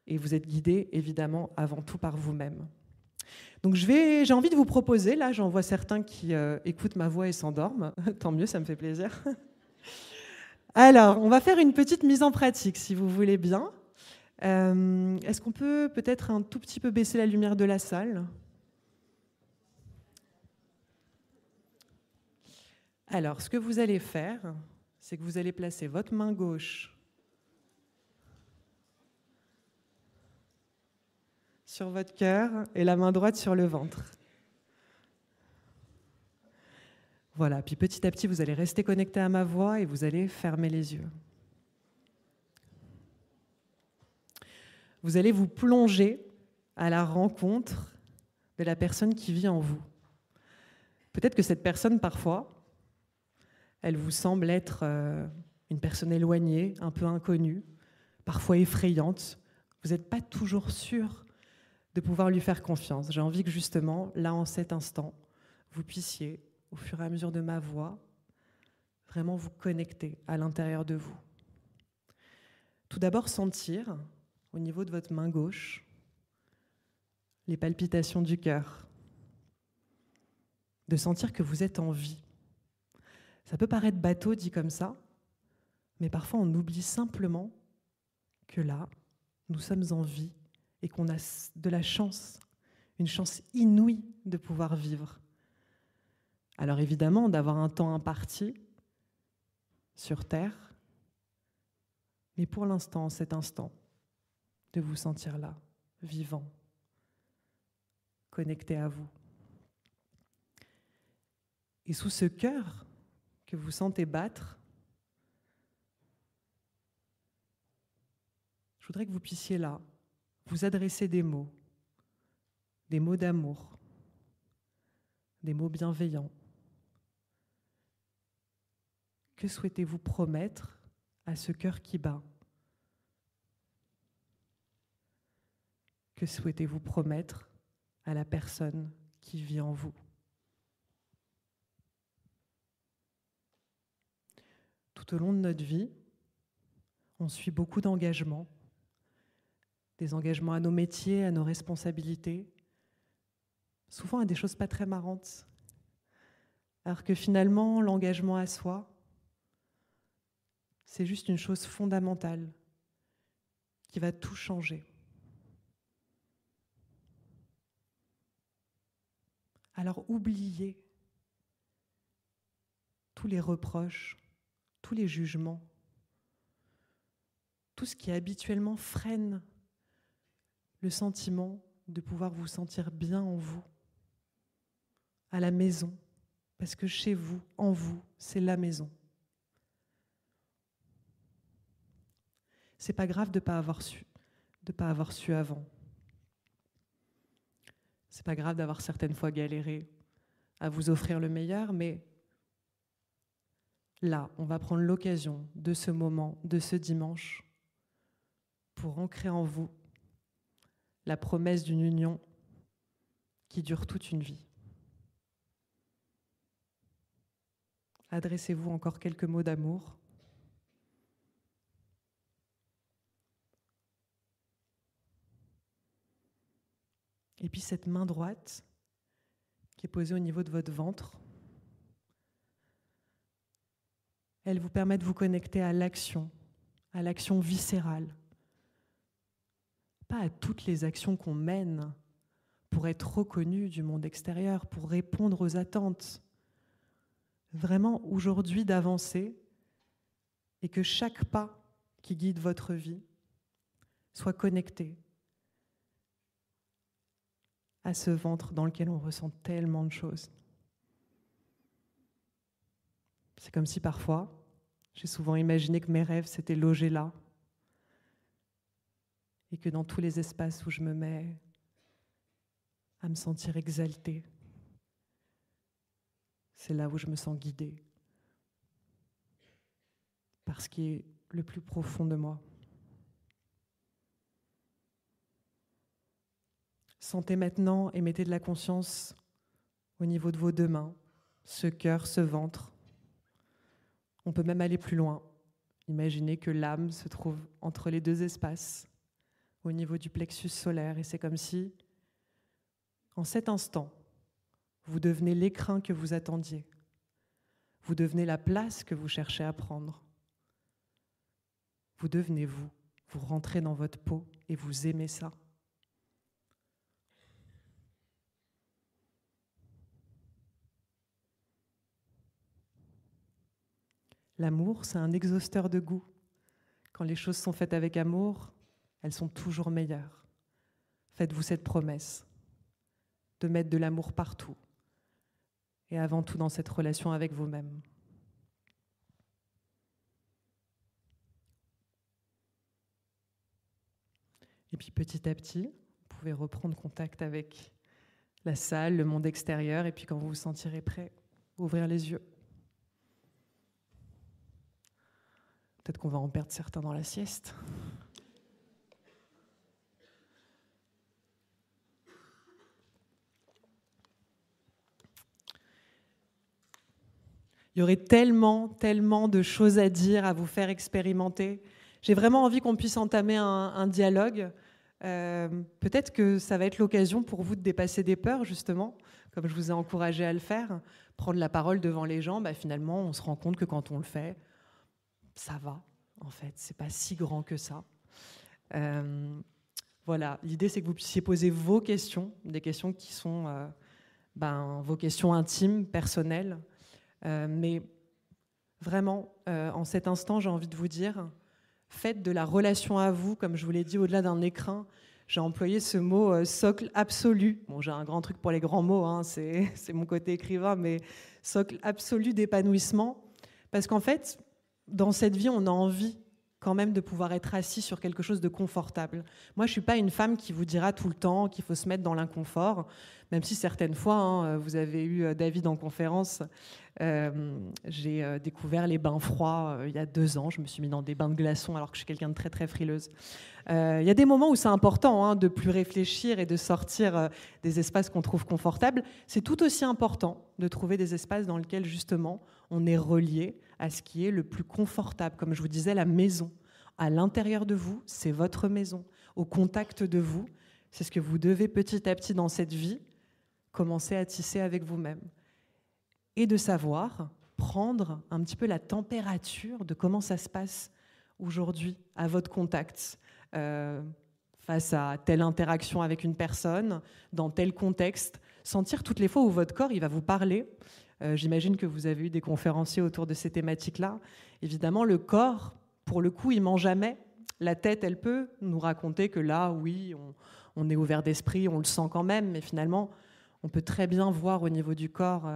Et vous êtes guidés, évidemment, avant tout par vous-même. Donc j'ai envie de vous proposer, là j'en vois certains qui écoutent ma voix et s'endorment, tant mieux, ça me fait plaisir. Alors, on va faire une petite mise en pratique, si vous voulez bien. Est-ce qu'on peut peut-être un tout petit peu baisser la lumière de la salle ? Alors, ce que vous allez faire, c'est que vous allez placer votre main gauche sur votre cœur et la main droite sur le ventre. Voilà, puis petit à petit, vous allez rester connecté à ma voix et vous allez fermer les yeux. Vous allez vous plonger à la rencontre de la personne qui vit en vous. Peut-être que cette personne, parfois, elle vous semble être une personne éloignée, un peu inconnue, parfois effrayante. Vous n'êtes pas toujours sûr de pouvoir lui faire confiance. J'ai envie que justement, là, en cet instant, vous puissiez, au fur et à mesure de ma voix, vraiment vous connecter à l'intérieur de vous. Tout d'abord, sentir, au niveau de votre main gauche, les palpitations du cœur. De sentir que vous êtes en vie. Ça peut paraître bateau dit comme ça, mais parfois on oublie simplement que là, nous sommes en vie et qu'on a de la chance, une chance inouïe de pouvoir vivre. Alors évidemment, d'avoir un temps imparti sur Terre, mais pour l'instant, cet instant, de vous sentir là, vivant, connecté à vous. Et sous ce cœur que vous sentez battre, je voudrais que vous puissiez là vous adresser des mots d'amour, des mots bienveillants. Que souhaitez-vous promettre à ce cœur qui bat ? Que souhaitez-vous promettre à la personne qui vit en vous ? Tout au long de notre vie, on suit beaucoup d'engagements, des engagements à nos métiers, à nos responsabilités, souvent à des choses pas très marrantes. Alors que finalement, l'engagement à soi, c'est juste une chose fondamentale qui va tout changer. Alors oubliez tous les reproches, tous les jugements, tout ce qui habituellement freine le sentiment de pouvoir vous sentir bien en vous, à la maison, parce que chez vous, en vous, c'est la maison. C'est pas grave de pas avoir su avant. C'est pas grave d'avoir certaines fois galéré à vous offrir le meilleur, mais là, on va prendre l'occasion de ce moment, de ce dimanche, pour ancrer en vous la promesse d'une union qui dure toute une vie. Adressez-vous encore quelques mots d'amour. Et puis cette main droite qui est posée au niveau de votre ventre, elle vous permet de vous connecter à l'action viscérale. Pas à toutes les actions qu'on mène pour être reconnu du monde extérieur, pour répondre aux attentes. Vraiment, aujourd'hui, d'avancer et que chaque pas qui guide votre vie soit connecté à ce ventre dans lequel on ressent tellement de choses. C'est comme si parfois, j'ai souvent imaginé que mes rêves s'étaient logés là et que dans tous les espaces où je me mets à me sentir exaltée, c'est là où je me sens guidée par ce qui est le plus profond de moi. Sentez maintenant et mettez de la conscience au niveau de vos deux mains, ce cœur, ce ventre. On peut même aller plus loin. Imaginez que l'âme se trouve entre les deux espaces, au niveau du plexus solaire, et c'est comme si, en cet instant, vous devenez l'écrin que vous attendiez. Vous devenez la place que vous cherchez à prendre. Vous devenez vous. Vous rentrez dans votre peau et vous aimez ça. L'amour, c'est un exhausteur de goût. Quand les choses sont faites avec amour, elles sont toujours meilleures. Faites-vous cette promesse de mettre de l'amour partout et avant tout dans cette relation avec vous-même. Et puis petit à petit, vous pouvez reprendre contact avec la salle, le monde extérieur, et puis quand vous vous sentirez prêt, ouvrir les yeux. Peut-être qu'on va en perdre certains dans la sieste. Il y aurait tellement de choses à dire, à vous faire expérimenter. J'ai vraiment envie qu'on puisse entamer un dialogue. Peut-être que ça va être l'occasion pour vous de dépasser des peurs, justement, comme je vous ai encouragé à le faire. Prendre la parole devant les gens, finalement, on se rend compte que quand on le fait, ça va, en fait. C'est pas si grand que ça. Voilà, l'idée, c'est que vous puissiez poser vos questions, des questions qui sont vos questions intimes, personnelles. Mais vraiment, en cet instant, j'ai envie de vous dire, faites de la relation à vous, comme je vous l'ai dit, au-delà d'un écrin. J'ai employé ce mot socle absolu. Bon, j'ai un grand truc pour les grands mots, hein, c'est mon côté écrivain, mais socle absolu d'épanouissement. Parce qu'en fait, dans cette vie, on a envie quand même de pouvoir être assis sur quelque chose de confortable. Moi, je ne suis pas une femme qui vous dira tout le temps qu'il faut se mettre dans l'inconfort, même si certaines fois, vous avez eu David en conférence, j'ai découvert les bains froids il y a 2 ans. Je me suis mis dans des bains de glaçons alors que je suis quelqu'un de très, très frileuse. Il y a des moments où c'est important de plus réfléchir et de sortir des espaces qu'on trouve confortables. C'est tout aussi important de trouver des espaces dans lesquels, justement, on est relié à ce qui est le plus confortable. Comme je vous disais, la maison. À l'intérieur de vous, c'est votre maison. Au contact de vous, c'est ce que vous devez petit à petit dans cette vie commencer à tisser avec vous-même. Et de savoir prendre un petit peu la température de comment ça se passe aujourd'hui à votre contact, face à telle interaction avec une personne, dans tel contexte, sentir toutes les fois où votre corps il va vous parler. J'imagine que vous avez eu des conférenciers autour de ces thématiques-là. Évidemment, le corps, pour le coup, il ment jamais. La tête, elle peut nous raconter que là, oui, on est ouvert d'esprit, on le sent quand même, mais finalement, on peut très bien voir au niveau du corps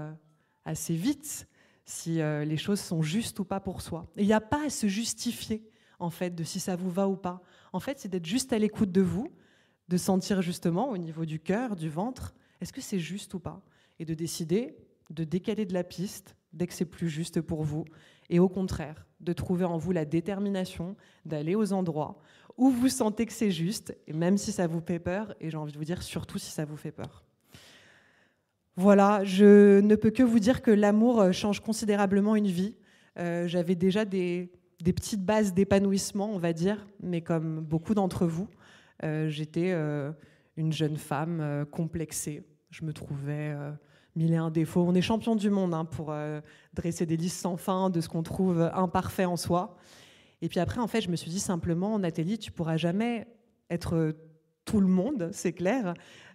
assez vite si les choses sont justes ou pas pour soi. Et il n'y a pas à se justifier, en fait, de si ça vous va ou pas. En fait, c'est d'être juste à l'écoute de vous, de sentir justement au niveau du cœur, du ventre, est-ce que c'est juste ou pas ? Et de décider de décaler de la piste dès que c'est plus juste pour vous. Et au contraire, de trouver en vous la détermination d'aller aux endroits où vous sentez que c'est juste, et même si ça vous fait peur, et j'ai envie de vous dire surtout si ça vous fait peur. Voilà, je ne peux que vous dire que l'amour change considérablement une vie. J'avais déjà des petites bases d'épanouissement, on va dire, mais comme beaucoup d'entre vous, j'étais une jeune femme complexée. Je me trouvais 1001 défauts. On est champion du monde pour dresser des listes sans fin de ce qu'on trouve imparfait en soi. Et puis après, en fait, je me suis dit simplement, Nathalie, tu ne pourras jamais être tout le monde, c'est clair.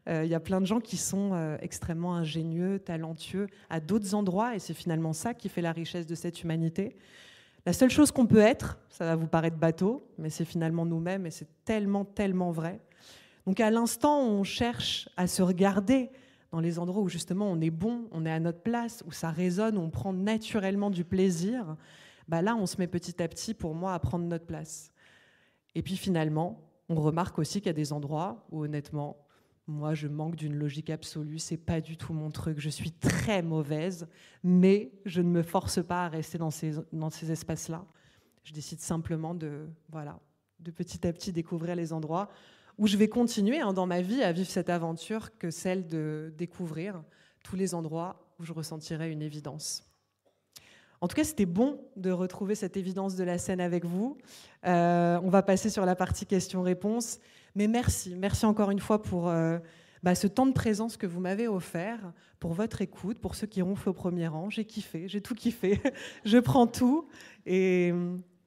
Il y a plein de gens qui sont extrêmement ingénieux, talentueux à d'autres endroits, et c'est finalement ça qui fait la richesse de cette humanité. La seule chose qu'on peut être, ça va vous paraître bateau, mais c'est finalement nous-mêmes, et c'est tellement, tellement vrai. Donc à l'instant où on cherche à se regarder dans les endroits où justement on est bon, on est à notre place, où ça résonne, où on prend naturellement du plaisir, bah là on se met petit à petit, pour moi, à prendre notre place. Et puis finalement, on remarque aussi qu'il y a des endroits où honnêtement, moi je manque d'une logique absolue, c'est pas du tout mon truc, je suis très mauvaise, mais je ne me force pas à rester dans ces espaces-là. Je décide simplement de petit à petit découvrir les endroits où je vais continuer dans ma vie à vivre cette aventure que celle de découvrir tous les endroits où je ressentirai une évidence. En tout cas, c'était bon de retrouver cette évidence de la scène avec vous. On va passer sur la partie questions-réponses. Mais merci encore une fois pour ce temps de présence que vous m'avez offert, pour votre écoute, pour ceux qui ronflent au premier rang. J'ai kiffé, j'ai tout kiffé. Je prends tout. Et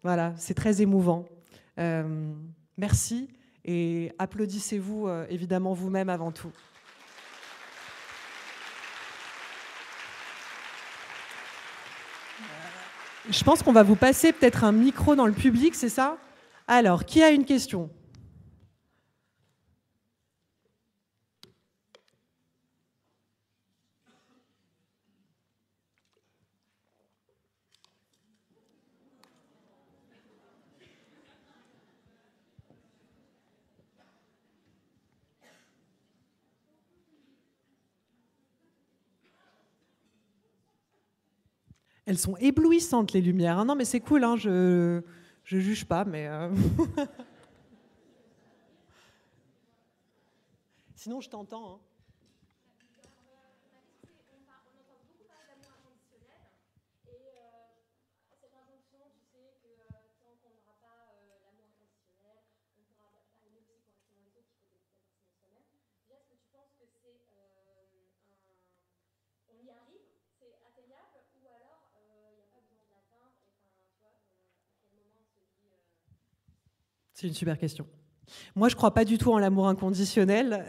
voilà, c'est très émouvant. Merci. Et applaudissez-vous évidemment vous-même avant tout. Je pense qu'on va vous passer peut-être un micro dans le public, c'est ça? Alors, qui a une question? Elles sont éblouissantes, les lumières. Ah non, mais c'est cool, hein, je juge pas, mais... Sinon, je t'entends. Hein. C'est une super question. Moi, je ne crois pas du tout en l'amour inconditionnel.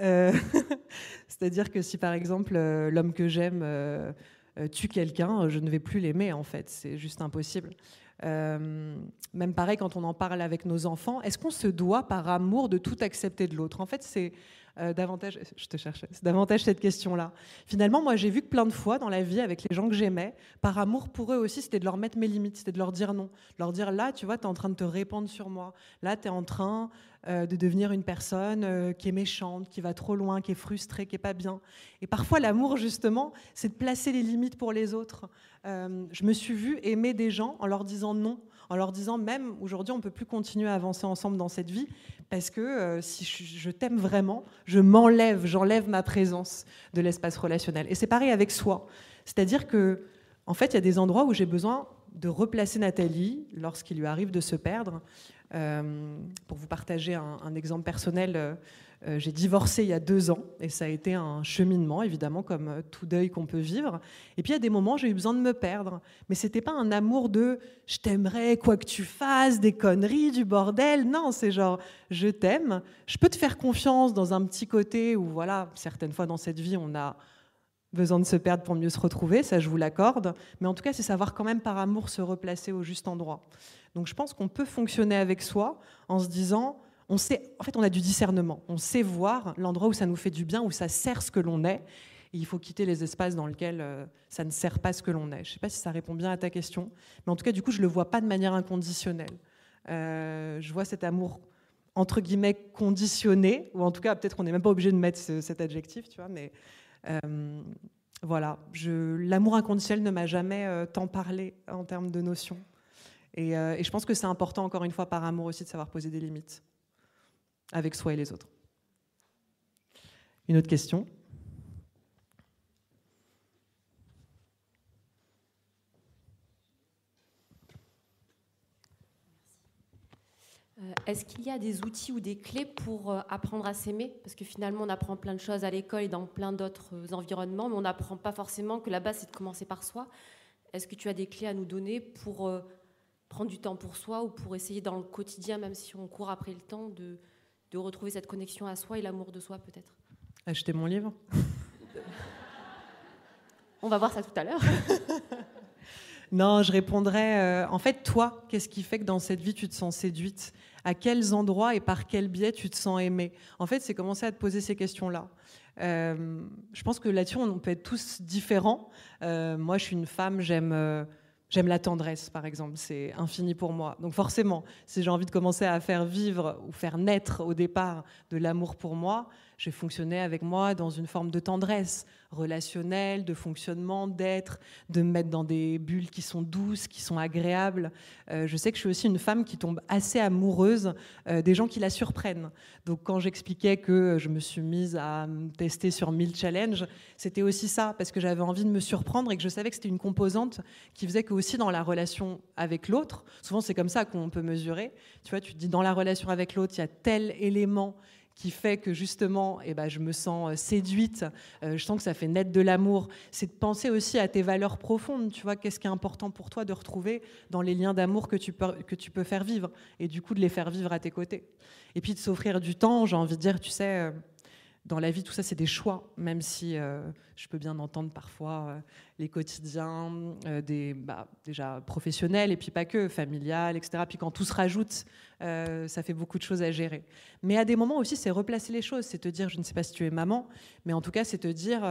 C'est-à-dire que si, par exemple, l'homme que j'aime tue quelqu'un, je ne vais plus l'aimer, en fait. C'est juste impossible. Même pareil, quand on en parle avec nos enfants, est-ce qu'on se doit, par amour, de tout accepter de l'autre? En fait, c'est davantage... Je te cherchais. C'est davantage cette question-là. Finalement, moi, j'ai vu que plein de fois dans la vie, avec les gens que j'aimais, par amour pour eux aussi, c'était de leur mettre mes limites, c'était de leur dire non. De leur dire, là, tu vois, tu es en train de te répandre sur moi. Là, tu es en train de devenir une personne qui est méchante, qui va trop loin, qui est frustrée, qui n'est pas bien. Et parfois, l'amour, justement, c'est de placer les limites pour les autres. Je me suis vue aimer des gens en leur disant non, en leur disant même aujourd'hui on ne peut plus continuer à avancer ensemble dans cette vie parce que si je t'aime vraiment, j'enlève ma présence de l'espace relationnel. Et c'est pareil avec soi. C'est-à-dire que en fait, il y a des endroits où j'ai besoin de replacer Nathalie lorsqu'il lui arrive de se perdre. Pour vous partager un exemple personnel, j'ai divorcé il y a 2 ans et ça a été un cheminement, évidemment, comme tout deuil qu'on peut vivre. Et puis, il y a des moments, j'ai eu besoin de me perdre. Mais ce n'était pas un amour de « je t'aimerais, quoi que tu fasses, des conneries, du bordel ». Non, c'est genre « je t'aime, je peux te faire confiance dans un petit côté où, voilà, certaines fois dans cette vie, on a besoin de se perdre pour mieux se retrouver, ça je vous l'accorde. Mais en tout cas, c'est savoir quand même par amour se replacer au juste endroit. Donc je pense qu'on peut fonctionner avec soi en se disant... On sait, en fait, on a du discernement. On sait voir l'endroit où ça nous fait du bien, où ça sert ce que l'on est. Et il faut quitter les espaces dans lesquels ça ne sert pas ce que l'on est. Je ne sais pas si ça répond bien à ta question. Mais en tout cas, du coup, je ne le vois pas de manière inconditionnelle. Je vois cet amour, entre guillemets, conditionné. Ou en tout cas, peut-être qu'on n'est même pas obligé de mettre cet adjectif, tu vois. Mais voilà, l'amour inconditionnel ne m'a jamais tant parlé en termes de notion. Et je pense que c'est important, encore une fois, par amour aussi, de savoir poser des limites avec soi et les autres. Une autre question? Est-ce qu'il y a des outils ou des clés pour apprendre à s'aimer? Parce que finalement, on apprend plein de choses à l'école et dans plein d'autres environnements, mais on n'apprend pas forcément que la base, c'est de commencer par soi. Est-ce que tu as des clés à nous donner pour prendre du temps pour soi ou pour essayer dans le quotidien, même si on court après le temps, de retrouver cette connexion à soi et l'amour de soi peut-être? Acheter mon livre. On va voir ça tout à l'heure. Non, je répondrais, en fait, toi, qu'est-ce qui fait que dans cette vie, tu te sens séduite? À quels endroits et par quel biais tu te sens aimée? En fait, c'est commencer à te poser ces questions-là. Je pense que là-dessus, on peut être tous différents. Moi, je suis une femme, j'aime la tendresse, par exemple. C'est infini pour moi. Donc forcément, si j'ai envie de commencer à faire vivre ou faire naître au départ de l'amour pour moi, je vais fonctionner avec moi dans une forme de tendresse relationnelle, de fonctionnement, d'être, de me mettre dans des bulles qui sont douces, qui sont agréables. Je sais que je suis aussi une femme qui tombe assez amoureuse des gens qui la surprennent. Donc quand j'expliquais que je me suis mise à me tester sur 1000 challenges, c'était aussi ça, parce que j'avais envie de me surprendre et que je savais que c'était une composante qui faisait que aussi dans la relation avec l'autre, souvent c'est comme ça qu'on peut mesurer, tu vois, tu te dis dans la relation avec l'autre, il y a tel élément qui fait que justement, je me sens séduite, je sens que ça fait naître de l'amour. C'est de penser aussi à tes valeurs profondes, tu vois, qu'est-ce qui est important pour toi de retrouver dans les liens d'amour que tu peux faire vivre, et du coup de les faire vivre à tes côtés. Et puis de s'offrir du temps, j'ai envie de dire, tu sais, dans la vie, tout ça, c'est des choix, même si je peux bien entendre parfois les quotidiens, déjà professionnels, et puis pas que, familial, etc. Puis quand tout se rajoute, ça fait beaucoup de choses à gérer. Mais à des moments aussi, c'est replacer les choses, c'est te dire, je ne sais pas si tu es maman, mais en tout cas, c'est te dire,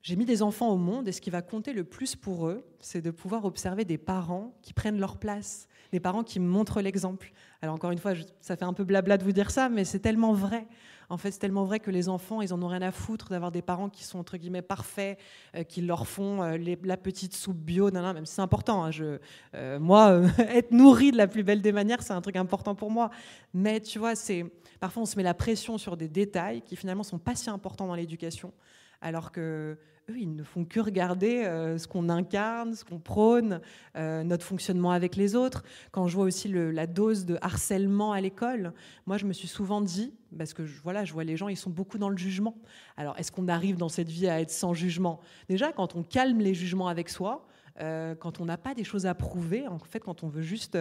j'ai mis des enfants au monde, et ce qui va compter le plus pour eux, c'est de pouvoir observer des parents qui prennent leur place, des parents qui me montrent l'exemple. Alors encore une fois, ça fait un peu blabla de vous dire ça, mais c'est tellement vrai. En fait, c'est tellement vrai que les enfants, ils en ont rien à foutre d'avoir des parents qui sont entre guillemets parfaits, qui leur font la petite soupe bio, même si c'est important. Moi, être nourrie de la plus belle des manières, c'est un truc important pour moi. Mais tu vois, parfois on se met la pression sur des détails qui finalement sont pas si importants dans l'éducation, alors que eux, ils ne font que regarder ce qu'on incarne, ce qu'on prône, notre fonctionnement avec les autres. Quand je vois aussi la dose de harcèlement à l'école, moi, je me suis souvent dit, parce que je vois les gens, ils sont beaucoup dans le jugement. Alors, est-ce qu'on arrive dans cette vie à être sans jugement? Déjà, quand on calme les jugements avec soi, quand on n'a pas des choses à prouver, en fait, quand on veut juste,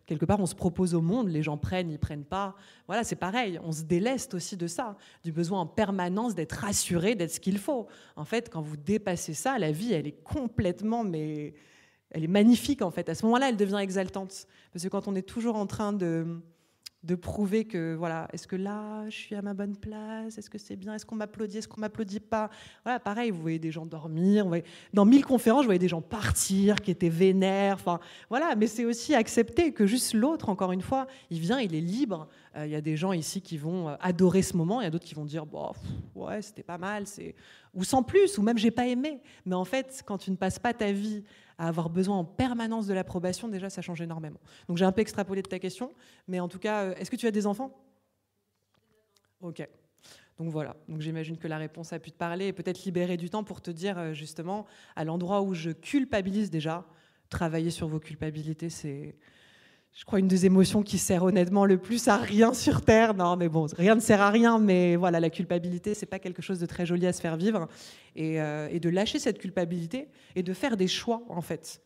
quelque part, on se propose au monde, les gens prennent, ils prennent pas. Voilà, c'est pareil, on se déleste aussi de ça, du besoin en permanence d'être rassuré, d'être ce qu'il faut. En fait, quand vous dépassez ça, la vie, elle est complètement, mais elle est magnifique, en fait. À ce moment-là, elle devient exaltante. Parce que quand on est toujours en train de prouver que, voilà, est-ce que là, je suis à ma bonne place? Est-ce que c'est bien? Est-ce qu'on m'applaudit? Est-ce qu'on m'applaudit pas? Voilà, pareil, vous voyez des gens dormir. Dans 1000 conférences, je voyais des gens partir, qui étaient vénères. Enfin, voilà, mais c'est aussi accepter que juste l'autre, encore une fois, il vient, il est libre. Il y a des gens ici qui vont adorer ce moment. Il y a d'autres qui vont dire, bon, ouais, c'était pas mal. Ou sans plus, ou même, j'ai pas aimé. Mais en fait, quand tu ne passes pas ta vie à avoir besoin en permanence de l'approbation, déjà, ça change énormément. Donc, j'ai un peu extrapolé de ta question, mais en tout cas, est-ce que tu as des enfants? Ok. Donc voilà, donc j'imagine que la réponse a pu te parler et peut-être libérer du temps pour te dire, justement, à l'endroit où je culpabilise déjà, travailler sur vos culpabilités, c'est, je crois, une des émotions qui sert honnêtement le plus à rien sur Terre. Non, mais bon, rien ne sert à rien, mais voilà, la culpabilité, c'est pas quelque chose de très joli à se faire vivre. Et de lâcher cette culpabilité et de faire des choix, en fait.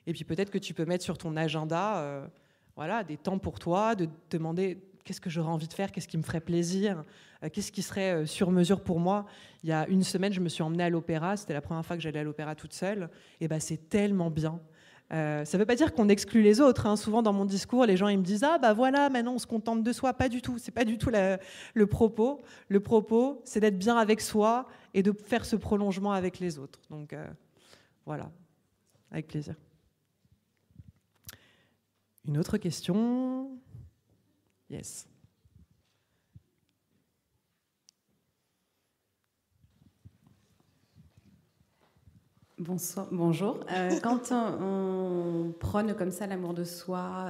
Et puis peut-être que tu peux mettre sur ton agenda voilà, des temps pour toi, de te demander qu'est-ce que j'aurais envie de faire, qu'est-ce qui me ferait plaisir, qu'est-ce qui serait sur mesure pour moi. Il y a une semaine, je me suis emmenée à l'opéra, c'était la première fois que j'allais à l'opéra toute seule, et c'est tellement bien. Ça ne veut pas dire qu'on exclut les autres, hein. Souvent dans mon discours, les gens ils me disent « Ah bah voilà, maintenant on se contente de soi ». Pas du tout, c'est pas du tout le propos. Le propos, c'est d'être bien avec soi et de faire ce prolongement avec les autres. Donc voilà, avec plaisir. Une autre question? Yes. Bonjour. Quand on prône comme ça l'amour de soi,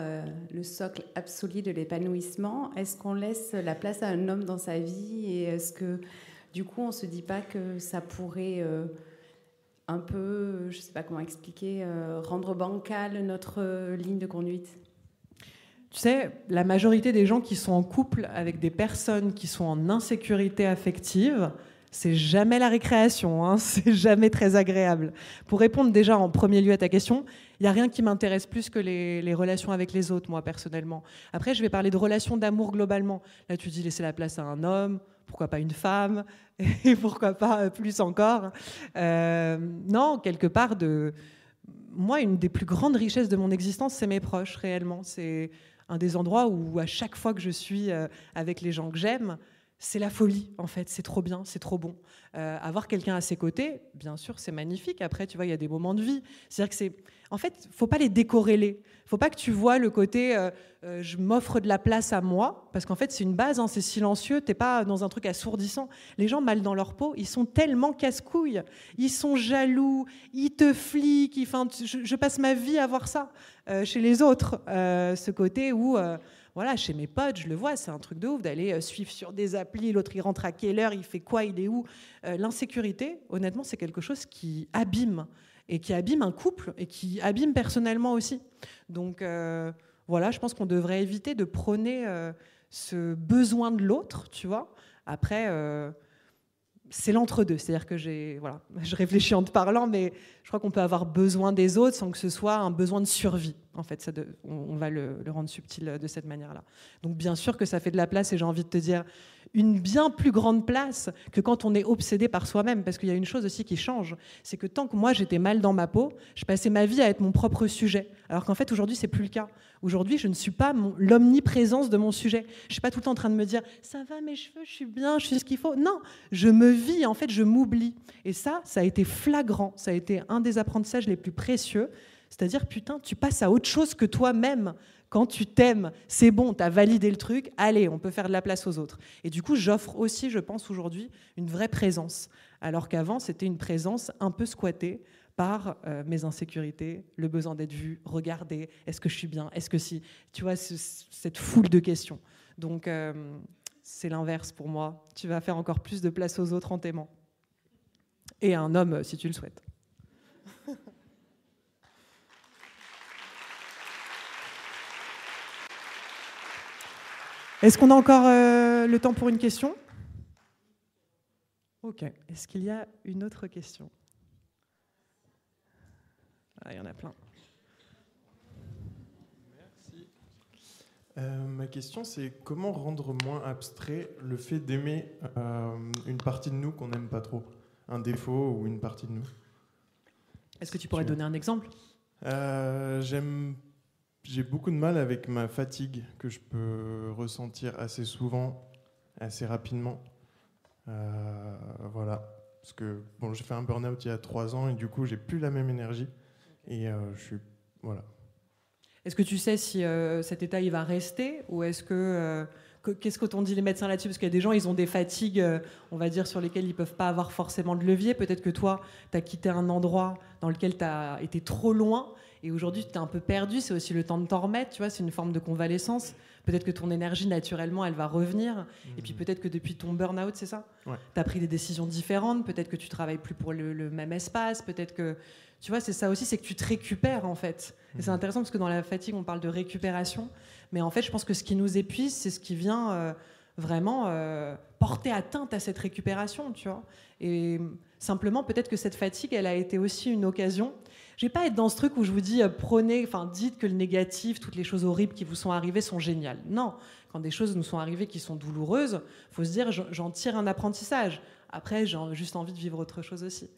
le socle absolu de l'épanouissement, est-ce qu'on laisse la place à un homme dans sa vie et est-ce que du coup on ne se dit pas que ça pourrait un peu, je ne sais pas comment expliquer, rendre bancale notre ligne de conduite? Tu sais, la majorité des gens qui sont en couple avec des personnes qui sont en insécurité affective, c'est jamais la récréation, hein, c'est jamais très agréable. Pour répondre déjà en premier lieu à ta question, il n'y a rien qui m'intéresse plus que les relations avec les autres, moi, personnellement. Après, je vais parler de relations d'amour globalement. Là, tu dis laisser la place à un homme, pourquoi pas une femme, et pourquoi pas plus encore. Non, quelque part, moi, une des plus grandes richesses de mon existence, c'est mes proches, réellement. C'est un des endroits où, à chaque fois que je suis avec les gens que j'aime, c'est la folie, en fait. C'est trop bien, c'est trop bon. Avoir quelqu'un à ses côtés, bien sûr, c'est magnifique. Après, tu vois, il y a des moments de vie. C'est-à-dire que c'est... En fait, il ne faut pas les décorréler. Il ne faut pas que tu vois le côté je m'offre de la place à moi, parce qu'en fait, c'est une base, hein, c'est silencieux. Tu n'es pas dans un truc assourdissant. Les gens mal dans leur peau, ils sont tellement casse-couilles. Ils sont jaloux, ils te fliquent. Enfin, je passe ma vie à voir ça chez les autres. Ce côté où... Voilà, chez mes potes, je le vois, c'est un truc de ouf d'aller suivre sur des applis, l'autre il rentre à quelle heure, il fait quoi, il est où. L'insécurité, honnêtement, c'est quelque chose qui abîme, et qui abîme un couple, et qui abîme personnellement aussi. Donc voilà, je pense qu'on devrait éviter de prôner ce besoin de l'autre, tu vois. Après, c'est l'entre-deux, c'est-à-dire que je réfléchis en te parlant, mais je crois qu'on peut avoir besoin des autres sans que ce soit un besoin de survie. En fait, on va le rendre subtil de cette manière-là. Donc bien sûr que ça fait de la place, et j'ai envie de te dire une bien plus grande place que quand on est obsédé par soi-même, parce qu'il y a une chose aussi qui change, c'est que tant que moi j'étais mal dans ma peau, je passais ma vie à être mon propre sujet, alors qu'en fait aujourd'hui c'est plus le cas. Aujourd'hui je ne suis pas l'omniprésence de mon sujet. Je suis pas tout le temps en train de me dire ça va mes cheveux, je suis bien, je suis ce qu'il faut. Non, je me vis, en fait je m'oublie. Et ça a été flagrant, ça a été un des apprentissages les plus précieux. C'est-à-dire, putain, tu passes à autre chose que toi-même. Quand tu t'aimes, c'est bon, tu as validé le truc, allez, on peut faire de la place aux autres. Et du coup, j'offre aussi, je pense aujourd'hui, une vraie présence. Alors qu'avant, c'était une présence un peu squattée par mes insécurités, le besoin d'être vu, regardé, est-ce que je suis bien, est-ce que si... Tu vois, cette foule de questions. Donc, c'est l'inverse pour moi. Tu vas faire encore plus de place aux autres en t'aimant. Et à un homme, si tu le souhaites. Est-ce qu'on a encore le temps pour une question ? Ok. Est-ce qu'il y a une autre question ? Ah, il y en a plein. Merci. Ma question, c'est comment rendre moins abstrait le fait d'aimer une partie de nous qu'on n'aime pas trop ? Un défaut ou une partie de nous ? Est-ce que tu pourrais donner un exemple ? J'ai beaucoup de mal avec ma fatigue que je peux ressentir assez souvent, assez rapidement. Voilà. Parce que j'ai fait un burn-out il y a 3 ans et du coup, j'ai plus la même énergie. Et je suis... Voilà. Est-ce que tu sais si cet état il va rester ou est-ce que... Qu'est-ce que t'ont dit les médecins là-dessus ? Parce qu'il y a des gens, ils ont des fatigues, on va dire, sur lesquelles ils ne peuvent pas avoir forcément de levier. Peut-être que toi, tu as quitté un endroit dans lequel tu as été trop loin et aujourd'hui, tu es un peu perdu. C'est aussi le temps de t'en remettre, tu vois, c'est une forme de convalescence. Peut-être que ton énergie, naturellement, elle va revenir. Et puis peut-être que depuis ton burn-out, c'est ça ? Ouais. Tu as pris des décisions différentes. Peut-être que tu ne travailles plus pour le même espace. Peut-être que... Tu vois, c'est ça aussi, c'est que tu te récupères, en fait. Et c'est intéressant parce que dans la fatigue, on parle de récupération. Mais en fait, je pense que ce qui nous épuise, c'est ce qui vient vraiment porter atteinte à cette récupération, tu vois. Et simplement, peut-être que cette fatigue, elle a été aussi une occasion. Je ne vais pas être dans ce truc où je vous dis dites que le négatif, toutes les choses horribles qui vous sont arrivées sont géniales. Non, quand des choses nous sont arrivées qui sont douloureuses, il faut se dire, j'en tire un apprentissage. Après, j'ai juste envie de vivre autre chose aussi.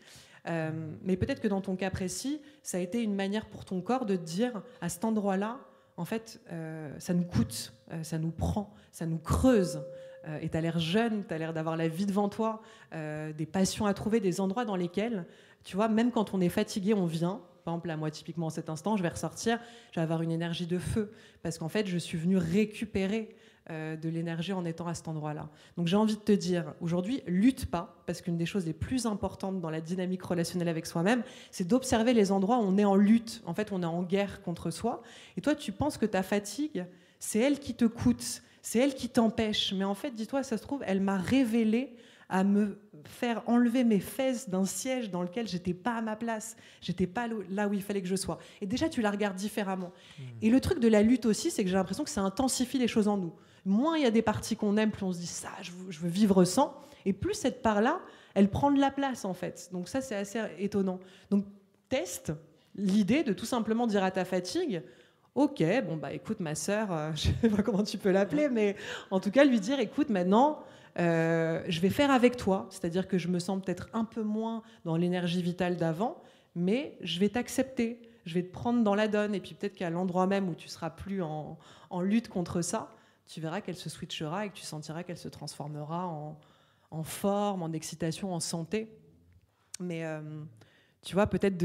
Mais peut-être que dans ton cas précis, ça a été une manière pour ton corps de te dire, à cet endroit-là, en fait, ça nous coûte, ça nous prend, ça nous creuse. Et tu as l'air jeune, tu as l'air d'avoir la vie devant toi, des passions à trouver, des endroits dans lesquels, tu vois, même quand on est fatigué, on vient. Par exemple, là, moi, typiquement, en cet instant, je vais ressortir, je vais avoir une énergie de feu. Parce qu'en fait, je suis venue récupérer de l'énergie en étant à cet endroit-là. Donc j'ai envie de te dire, aujourd'hui, lutte pas, parce qu'une des choses les plus importantes dans la dynamique relationnelle avec soi-même, c'est d'observer les endroits où on est en lutte. En fait, on est en guerre contre soi. Et toi, tu penses que ta fatigue, c'est elle qui te coûte, c'est elle qui t'empêche. Mais en fait, dis-toi, ça se trouve, elle m'a révélé à me faire enlever mes fesses d'un siège dans lequel j'étais pas à ma place, j'étais pas là où il fallait que je sois. Et déjà, tu la regardes différemment. Et le truc de la lutte aussi, c'est que j'ai l'impression que ça intensifie les choses en nous. Moins il y a des parties qu'on aime, plus on se dit ça, je veux vivre sans. Et plus cette part-là, elle prend de la place en fait. Donc ça, c'est assez étonnant. Donc teste l'idée de tout simplement dire à ta fatigue, ok, bon bah écoute ma sœur, je sais pas comment tu peux l'appeler, mais en tout cas lui dire, écoute maintenant, je vais faire avec toi, c'est-à-dire que je me sens peut-être un peu moins dans l'énergie vitale d'avant, mais je vais t'accepter, je vais te prendre dans la donne, et puis peut-être qu'à l'endroit même où tu seras plus en lutte contre ça, tu verras qu'elle se switchera et que tu sentiras qu'elle se transformera en forme, en excitation, en santé. Mais tu vois, peut-être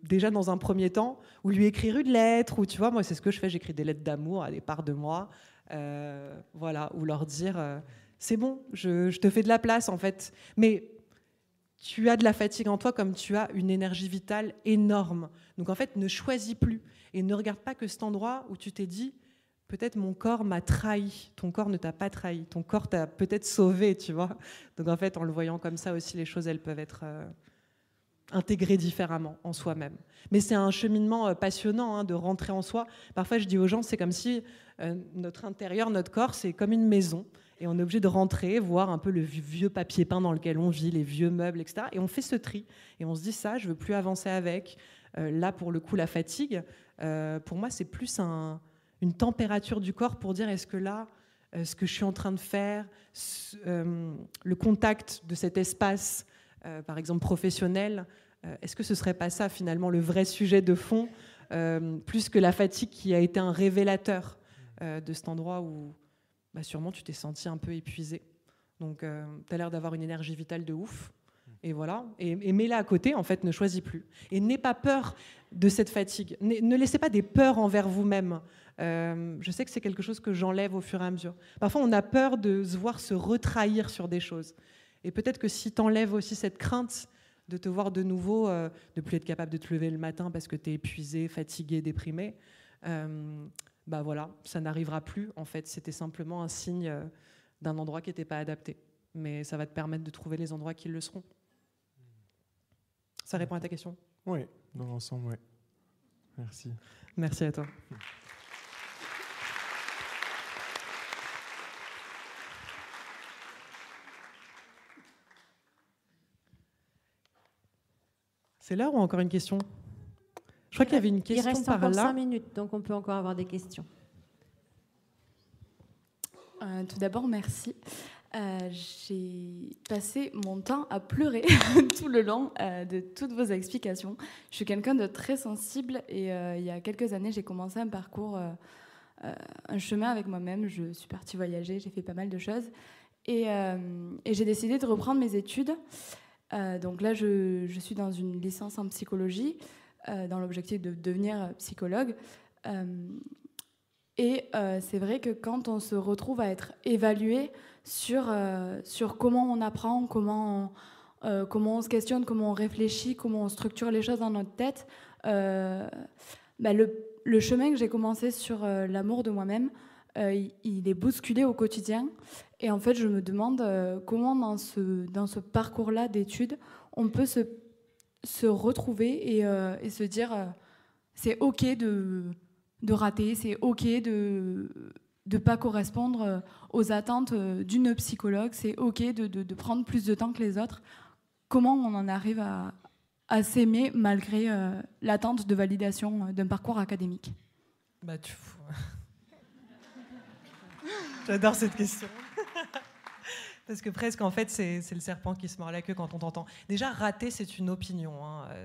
déjà dans un premier temps, ou lui écrire une lettre, ou tu vois, moi c'est ce que je fais, j'écris des lettres d'amour à des parts de moi, voilà, ou leur dire, c'est bon, je te fais de la place en fait. Mais tu as de la fatigue en toi comme tu as une énergie vitale énorme. Donc en fait, ne choisis plus et ne regarde pas que cet endroit où tu t'es dit, peut-être mon corps m'a trahi. Ton corps ne t'a pas trahi. Ton corps t'a peut-être sauvé, tu vois. Donc en fait, en le voyant comme ça aussi, les choses, elles peuvent être intégrées différemment en soi-même. Mais c'est un cheminement passionnant de rentrer en soi. Parfois, je dis aux gens, c'est comme si notre intérieur, notre corps, c'est comme une maison. Et on est obligé de rentrer, voir un peu le vieux papier peint dans lequel on vit, les vieux meubles, etc. Et on fait ce tri. Et on se dit, ça, je ne veux plus avancer avec. Là, pour le coup, la fatigue, pour moi, c'est plus une température du corps pour dire, est-ce que là, ce que je suis en train de faire, le contact de cet espace, par exemple professionnel, est-ce que ce ne serait pas ça, finalement, le vrai sujet de fond, plus que la fatigue qui a été un révélateur de cet endroit où sûrement tu t'es senti un peu épuisé. Donc tu as l'air d'avoir une énergie vitale de ouf. Et voilà. Et mets-la à côté, en fait, ne choisis plus. Et n'aie pas peur de cette fatigue. Ne laissez pas des peurs envers vous-même. Je sais que c'est quelque chose que j'enlève au fur et à mesure. Parfois, on a peur de se voir se retrahir sur des choses. Et peut-être que si tu enlèves aussi cette crainte de te voir de nouveau, de plus être capable de te lever le matin parce que tu es épuisé, fatigué, déprimé, voilà, ça n'arrivera plus. En fait, c'était simplement un signe d'un endroit qui n'était pas adapté. Mais ça va te permettre de trouver les endroits qui le seront. Ça répond à ta question ? Oui, dans l'ensemble, oui. Merci. Merci à toi. C'est l'heure ou encore une question ? Je crois qu'il y avait une question par là. Il reste encore 5 minutes, donc on peut encore avoir des questions. Tout d'abord, merci. J'ai passé mon temps à pleurer tout le long de toutes vos explications. Je suis quelqu'un de très sensible et il y a quelques années, j'ai commencé un parcours, un chemin avec moi-même. Je suis partie voyager, j'ai fait pas mal de choses et j'ai décidé de reprendre mes études. Donc là, je suis dans une licence en psychologie dans l'objectif de devenir psychologue. Et c'est vrai que quand on se retrouve à être évalué sur comment on apprend, comment on se questionne, comment on réfléchit, comment on structure les choses dans notre tête, le chemin que j'ai commencé sur l'amour de moi-même, il est bousculé au quotidien. Et en fait, je me demande comment dans ce parcours-là d'études, on peut se retrouver et se dire c'est OK de rater, c'est OK de ne pas correspondre aux attentes d'une psychologue, c'est OK de prendre plus de temps que les autres. Comment on en arrive à s'aimer malgré l'attente de validation d'un parcours académique ? J'adore cette question. Parce que presque, en fait, c'est le serpent qui se mord la queue quand on t'entend. Déjà, rater, c'est une opinion.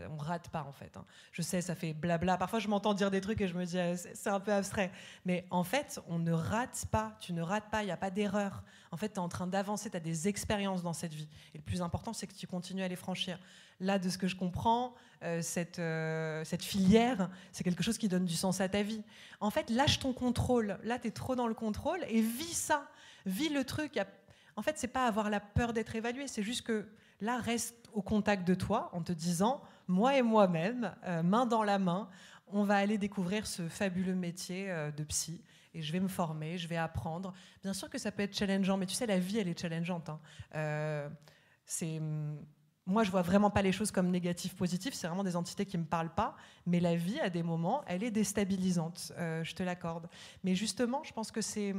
On rate pas, en fait. Je sais, ça fait blabla. Parfois, je m'entends dire des trucs et je me dis, c'est un peu abstrait. Mais en fait, on ne rate pas. Tu ne rates pas, il n'y a pas d'erreur. En fait, tu es en train d'avancer, tu as des expériences dans cette vie. Et le plus important, c'est que tu continues à les franchir. Là, de ce que je comprends, cette filière, c'est quelque chose qui donne du sens à ta vie. En fait, lâche ton contrôle. Là, tu es trop dans le contrôle et vis ça. Vis le truc. En fait, c'est pas avoir la peur d'être évalué, c'est juste que là, reste au contact de toi en te disant, moi et moi-même, main dans la main, on va aller découvrir ce fabuleux métier de psy et je vais me former, je vais apprendre. Bien sûr que ça peut être challengeant, mais tu sais, la vie, elle est challengeante. Moi, je vois vraiment pas les choses comme négatives, positives, c'est vraiment des entités qui me parlent pas, mais la vie, à des moments, elle est déstabilisante, je te l'accorde. Mais justement, je pense que c'est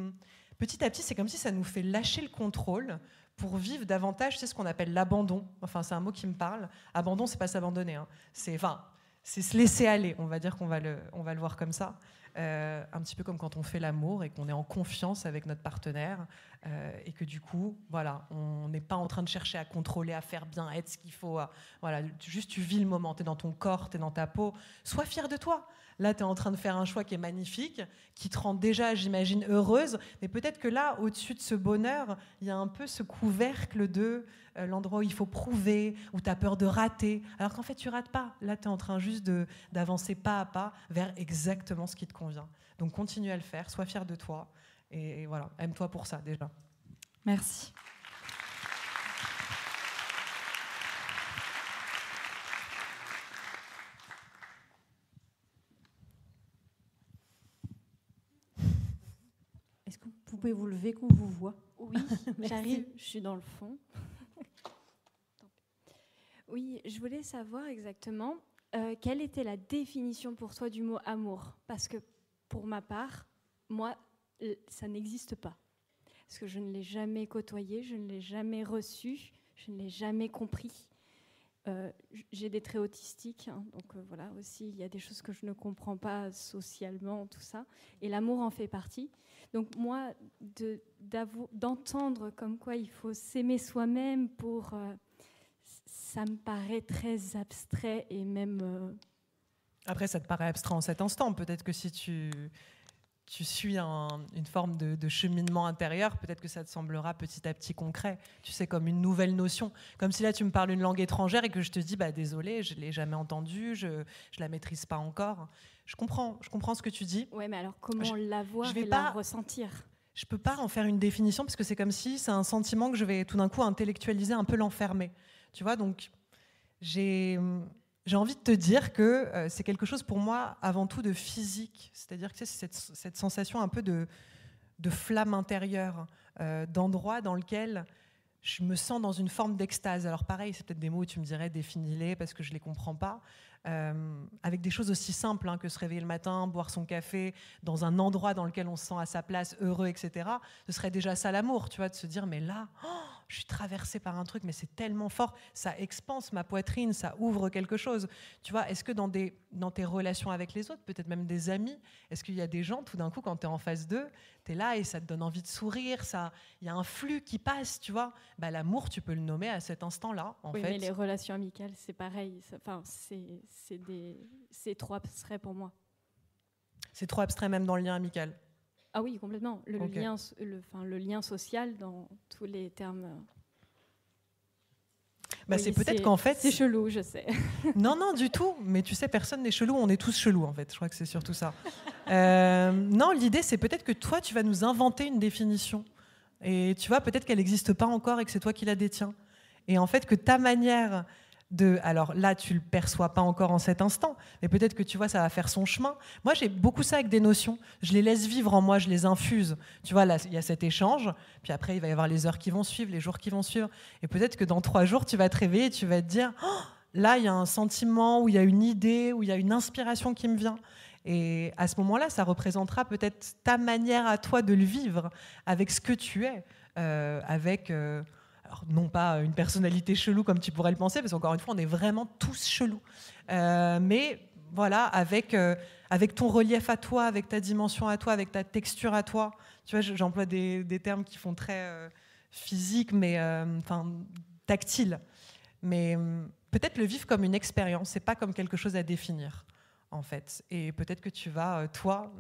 petit à petit, c'est comme si ça nous fait lâcher le contrôle pour vivre davantage, c'est ce qu'on appelle l'abandon. Enfin, c'est un mot qui me parle. Abandon, c'est pas s'abandonner. Hein. C'est se laisser aller. On va dire qu'on va le voir comme ça. Un petit peu comme quand on fait l'amour et qu'on est en confiance avec notre partenaire et que du coup, voilà, on n'est pas en train de chercher à contrôler, à faire bien, à être ce qu'il faut. Voilà, juste tu vis le moment, tu es dans ton corps, tu es dans ta peau. Sois fier de toi. Là, tu es en train de faire un choix qui est magnifique, qui te rend déjà, j'imagine, heureuse. Mais peut-être que là, au-dessus de ce bonheur, il y a un peu ce couvercle de l'endroit où il faut prouver, où tu as peur de rater. Alors qu'en fait, tu rates pas. Là, tu es en train juste d'avancer pas à pas vers exactement ce qui te convient. Donc, continue à le faire. Sois fier de toi. Et voilà, aime-toi pour ça, déjà. Merci. Est-ce que vous pouvez vous lever qu'on vous voit? Oui, j'arrive, je suis dans le fond. Oui, je voulais savoir exactement quelle était la définition pour toi du mot amour. Parce que pour ma part, moi, ça n'existe pas. Parce que je ne l'ai jamais côtoyé, je ne l'ai jamais reçu, je ne l'ai jamais compris. J'ai des traits autistiques, hein, donc voilà, aussi, il y a des choses que je ne comprends pas socialement, tout ça. Et l'amour en fait partie. Donc moi, d'entendre comme quoi il faut s'aimer soi-même pour... ça me paraît très abstrait et même... Après, ça te paraît abstrait en cet instant. Peut-être que si tu suis une forme de cheminement intérieur, peut-être que ça te semblera petit à petit concret. Tu sais, comme une nouvelle notion. Comme si là, tu me parles une langue étrangère et que je te dis, désolé, je ne l'ai jamais entendue, je ne la maîtrise pas encore. Je comprends ce que tu dis. Ouais, mais alors comment la voir et la ressentir ? Je ne peux pas en faire une définition parce que c'est comme si c'est un sentiment que je vais tout d'un coup intellectualiser, un peu l'enfermer. Tu vois, donc j'ai envie de te dire que c'est quelque chose pour moi avant tout de physique. C'est-à-dire que c'est cette sensation un peu de flamme intérieure, d'endroit dans lequel je me sens dans une forme d'extase. Alors pareil, c'est peut-être des mots où tu me dirais définis-les parce que je ne les comprends pas. Avec des choses aussi simples que se réveiller le matin, boire son café dans un endroit dans lequel on se sent à sa place, heureux, etc. Ce serait déjà ça l'amour, tu vois, de se dire mais là, je suis traversée par un truc, mais c'est tellement fort, ça expanse ma poitrine, ça ouvre quelque chose. Tu vois, est-ce que dans tes relations avec les autres, peut-être même des amis, est-ce qu'il y a des gens, tout d'un coup, quand tu es en face d'eux, tu es là et ça te donne envie de sourire, il y a un flux qui passe, tu vois. L'amour, tu peux le nommer à cet instant-là, en fait. Mais les relations amicales, c'est pareil. C'est trop abstrait pour moi. C'est trop abstrait même dans le lien amical. Ah oui, complètement. Le lien social dans tous les termes. C'est peut-être qu'en fait... C'est chelou, je sais. Non, du tout. Mais tu sais, personne n'est chelou, on est tous chelous, en fait. Je crois que c'est surtout ça. Non, l'idée, c'est peut-être que toi, tu vas nous inventer une définition. Et tu vois, peut-être qu'elle n'existe pas encore et que c'est toi qui la détiens. Et en fait, que ta manière... Alors là, tu ne le perçois pas encore en cet instant, mais peut-être que tu vois, ça va faire son chemin. Moi, j'ai beaucoup ça avec des notions. Je les laisse vivre en moi, je les infuse. Tu vois, là, il y a cet échange, puis après, il va y avoir les heures qui vont suivre, les jours qui vont suivre. Et peut-être que dans 3 jours, tu vas te réveiller et tu vas te dire là, il y a un sentiment, où il y a une idée, où il y a une inspiration qui me vient. Et à ce moment-là, ça représentera peut-être ta manière à toi de le vivre avec ce que tu es, avec... Alors, non pas une personnalité chelou comme tu pourrais le penser, parce qu'encore une fois, on est vraiment tous chelous. Mais voilà, avec ton relief à toi, avec ta dimension à toi, avec ta texture à toi. Tu vois, j'emploie des termes qui font très physique, mais tactile. Mais peut-être le vivre comme une expérience, et pas comme quelque chose à définir, en fait. Et peut-être que tu vas, toi,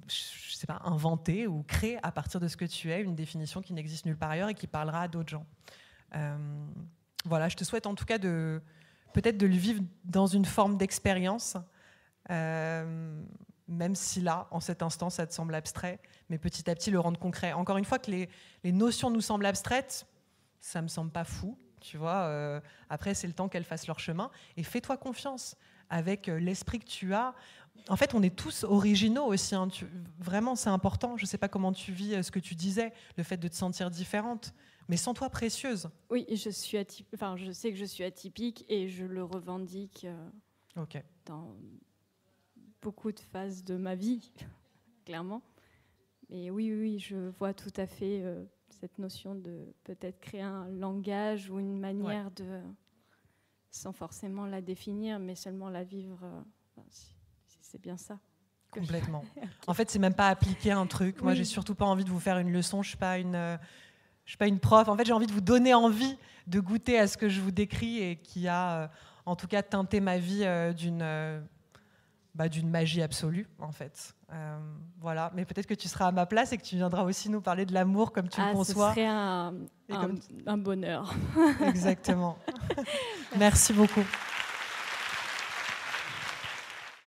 je sais pas, inventer ou créer à partir de ce que tu es une définition qui n'existe nulle part ailleurs et qui parlera à d'autres gens. Voilà, je te souhaite en tout cas peut-être de le vivre dans une forme d'expérience, même si là, en cet instant, ça te semble abstrait, mais petit à petit le rendre concret. Encore une fois, que les notions nous semblent abstraites, ça me semble pas fou, tu vois. Après, c'est le temps qu'elles fassent leur chemin, et fais-toi confiance avec l'esprit que tu as. En fait, on est tous originaux aussi. Vraiment, c'est important. Je ne sais pas comment tu vis ce que tu disais, le fait de te sentir différente, mais sens-toi précieuse. Oui, je sais que je suis atypique et je le revendique dans beaucoup de phases de ma vie, clairement. Mais oui, je vois tout à fait cette notion de peut-être créer un langage ou une manière de, sans forcément la définir, mais seulement la vivre. Si c'est bien ça. Complètement. En fait, c'est même pas appliquer un truc. Moi, j'ai surtout pas envie de vous faire une leçon. Je suis pas une prof. En fait, j'ai envie de vous donner envie de goûter à ce que je vous décris et qui a, en tout cas, teinté ma vie d'une magie absolue, en fait. Voilà. Mais peut-être que tu seras à ma place et que tu viendras aussi nous parler de l'amour comme tu le conçois. Ce serait un bonheur. Exactement. Merci beaucoup.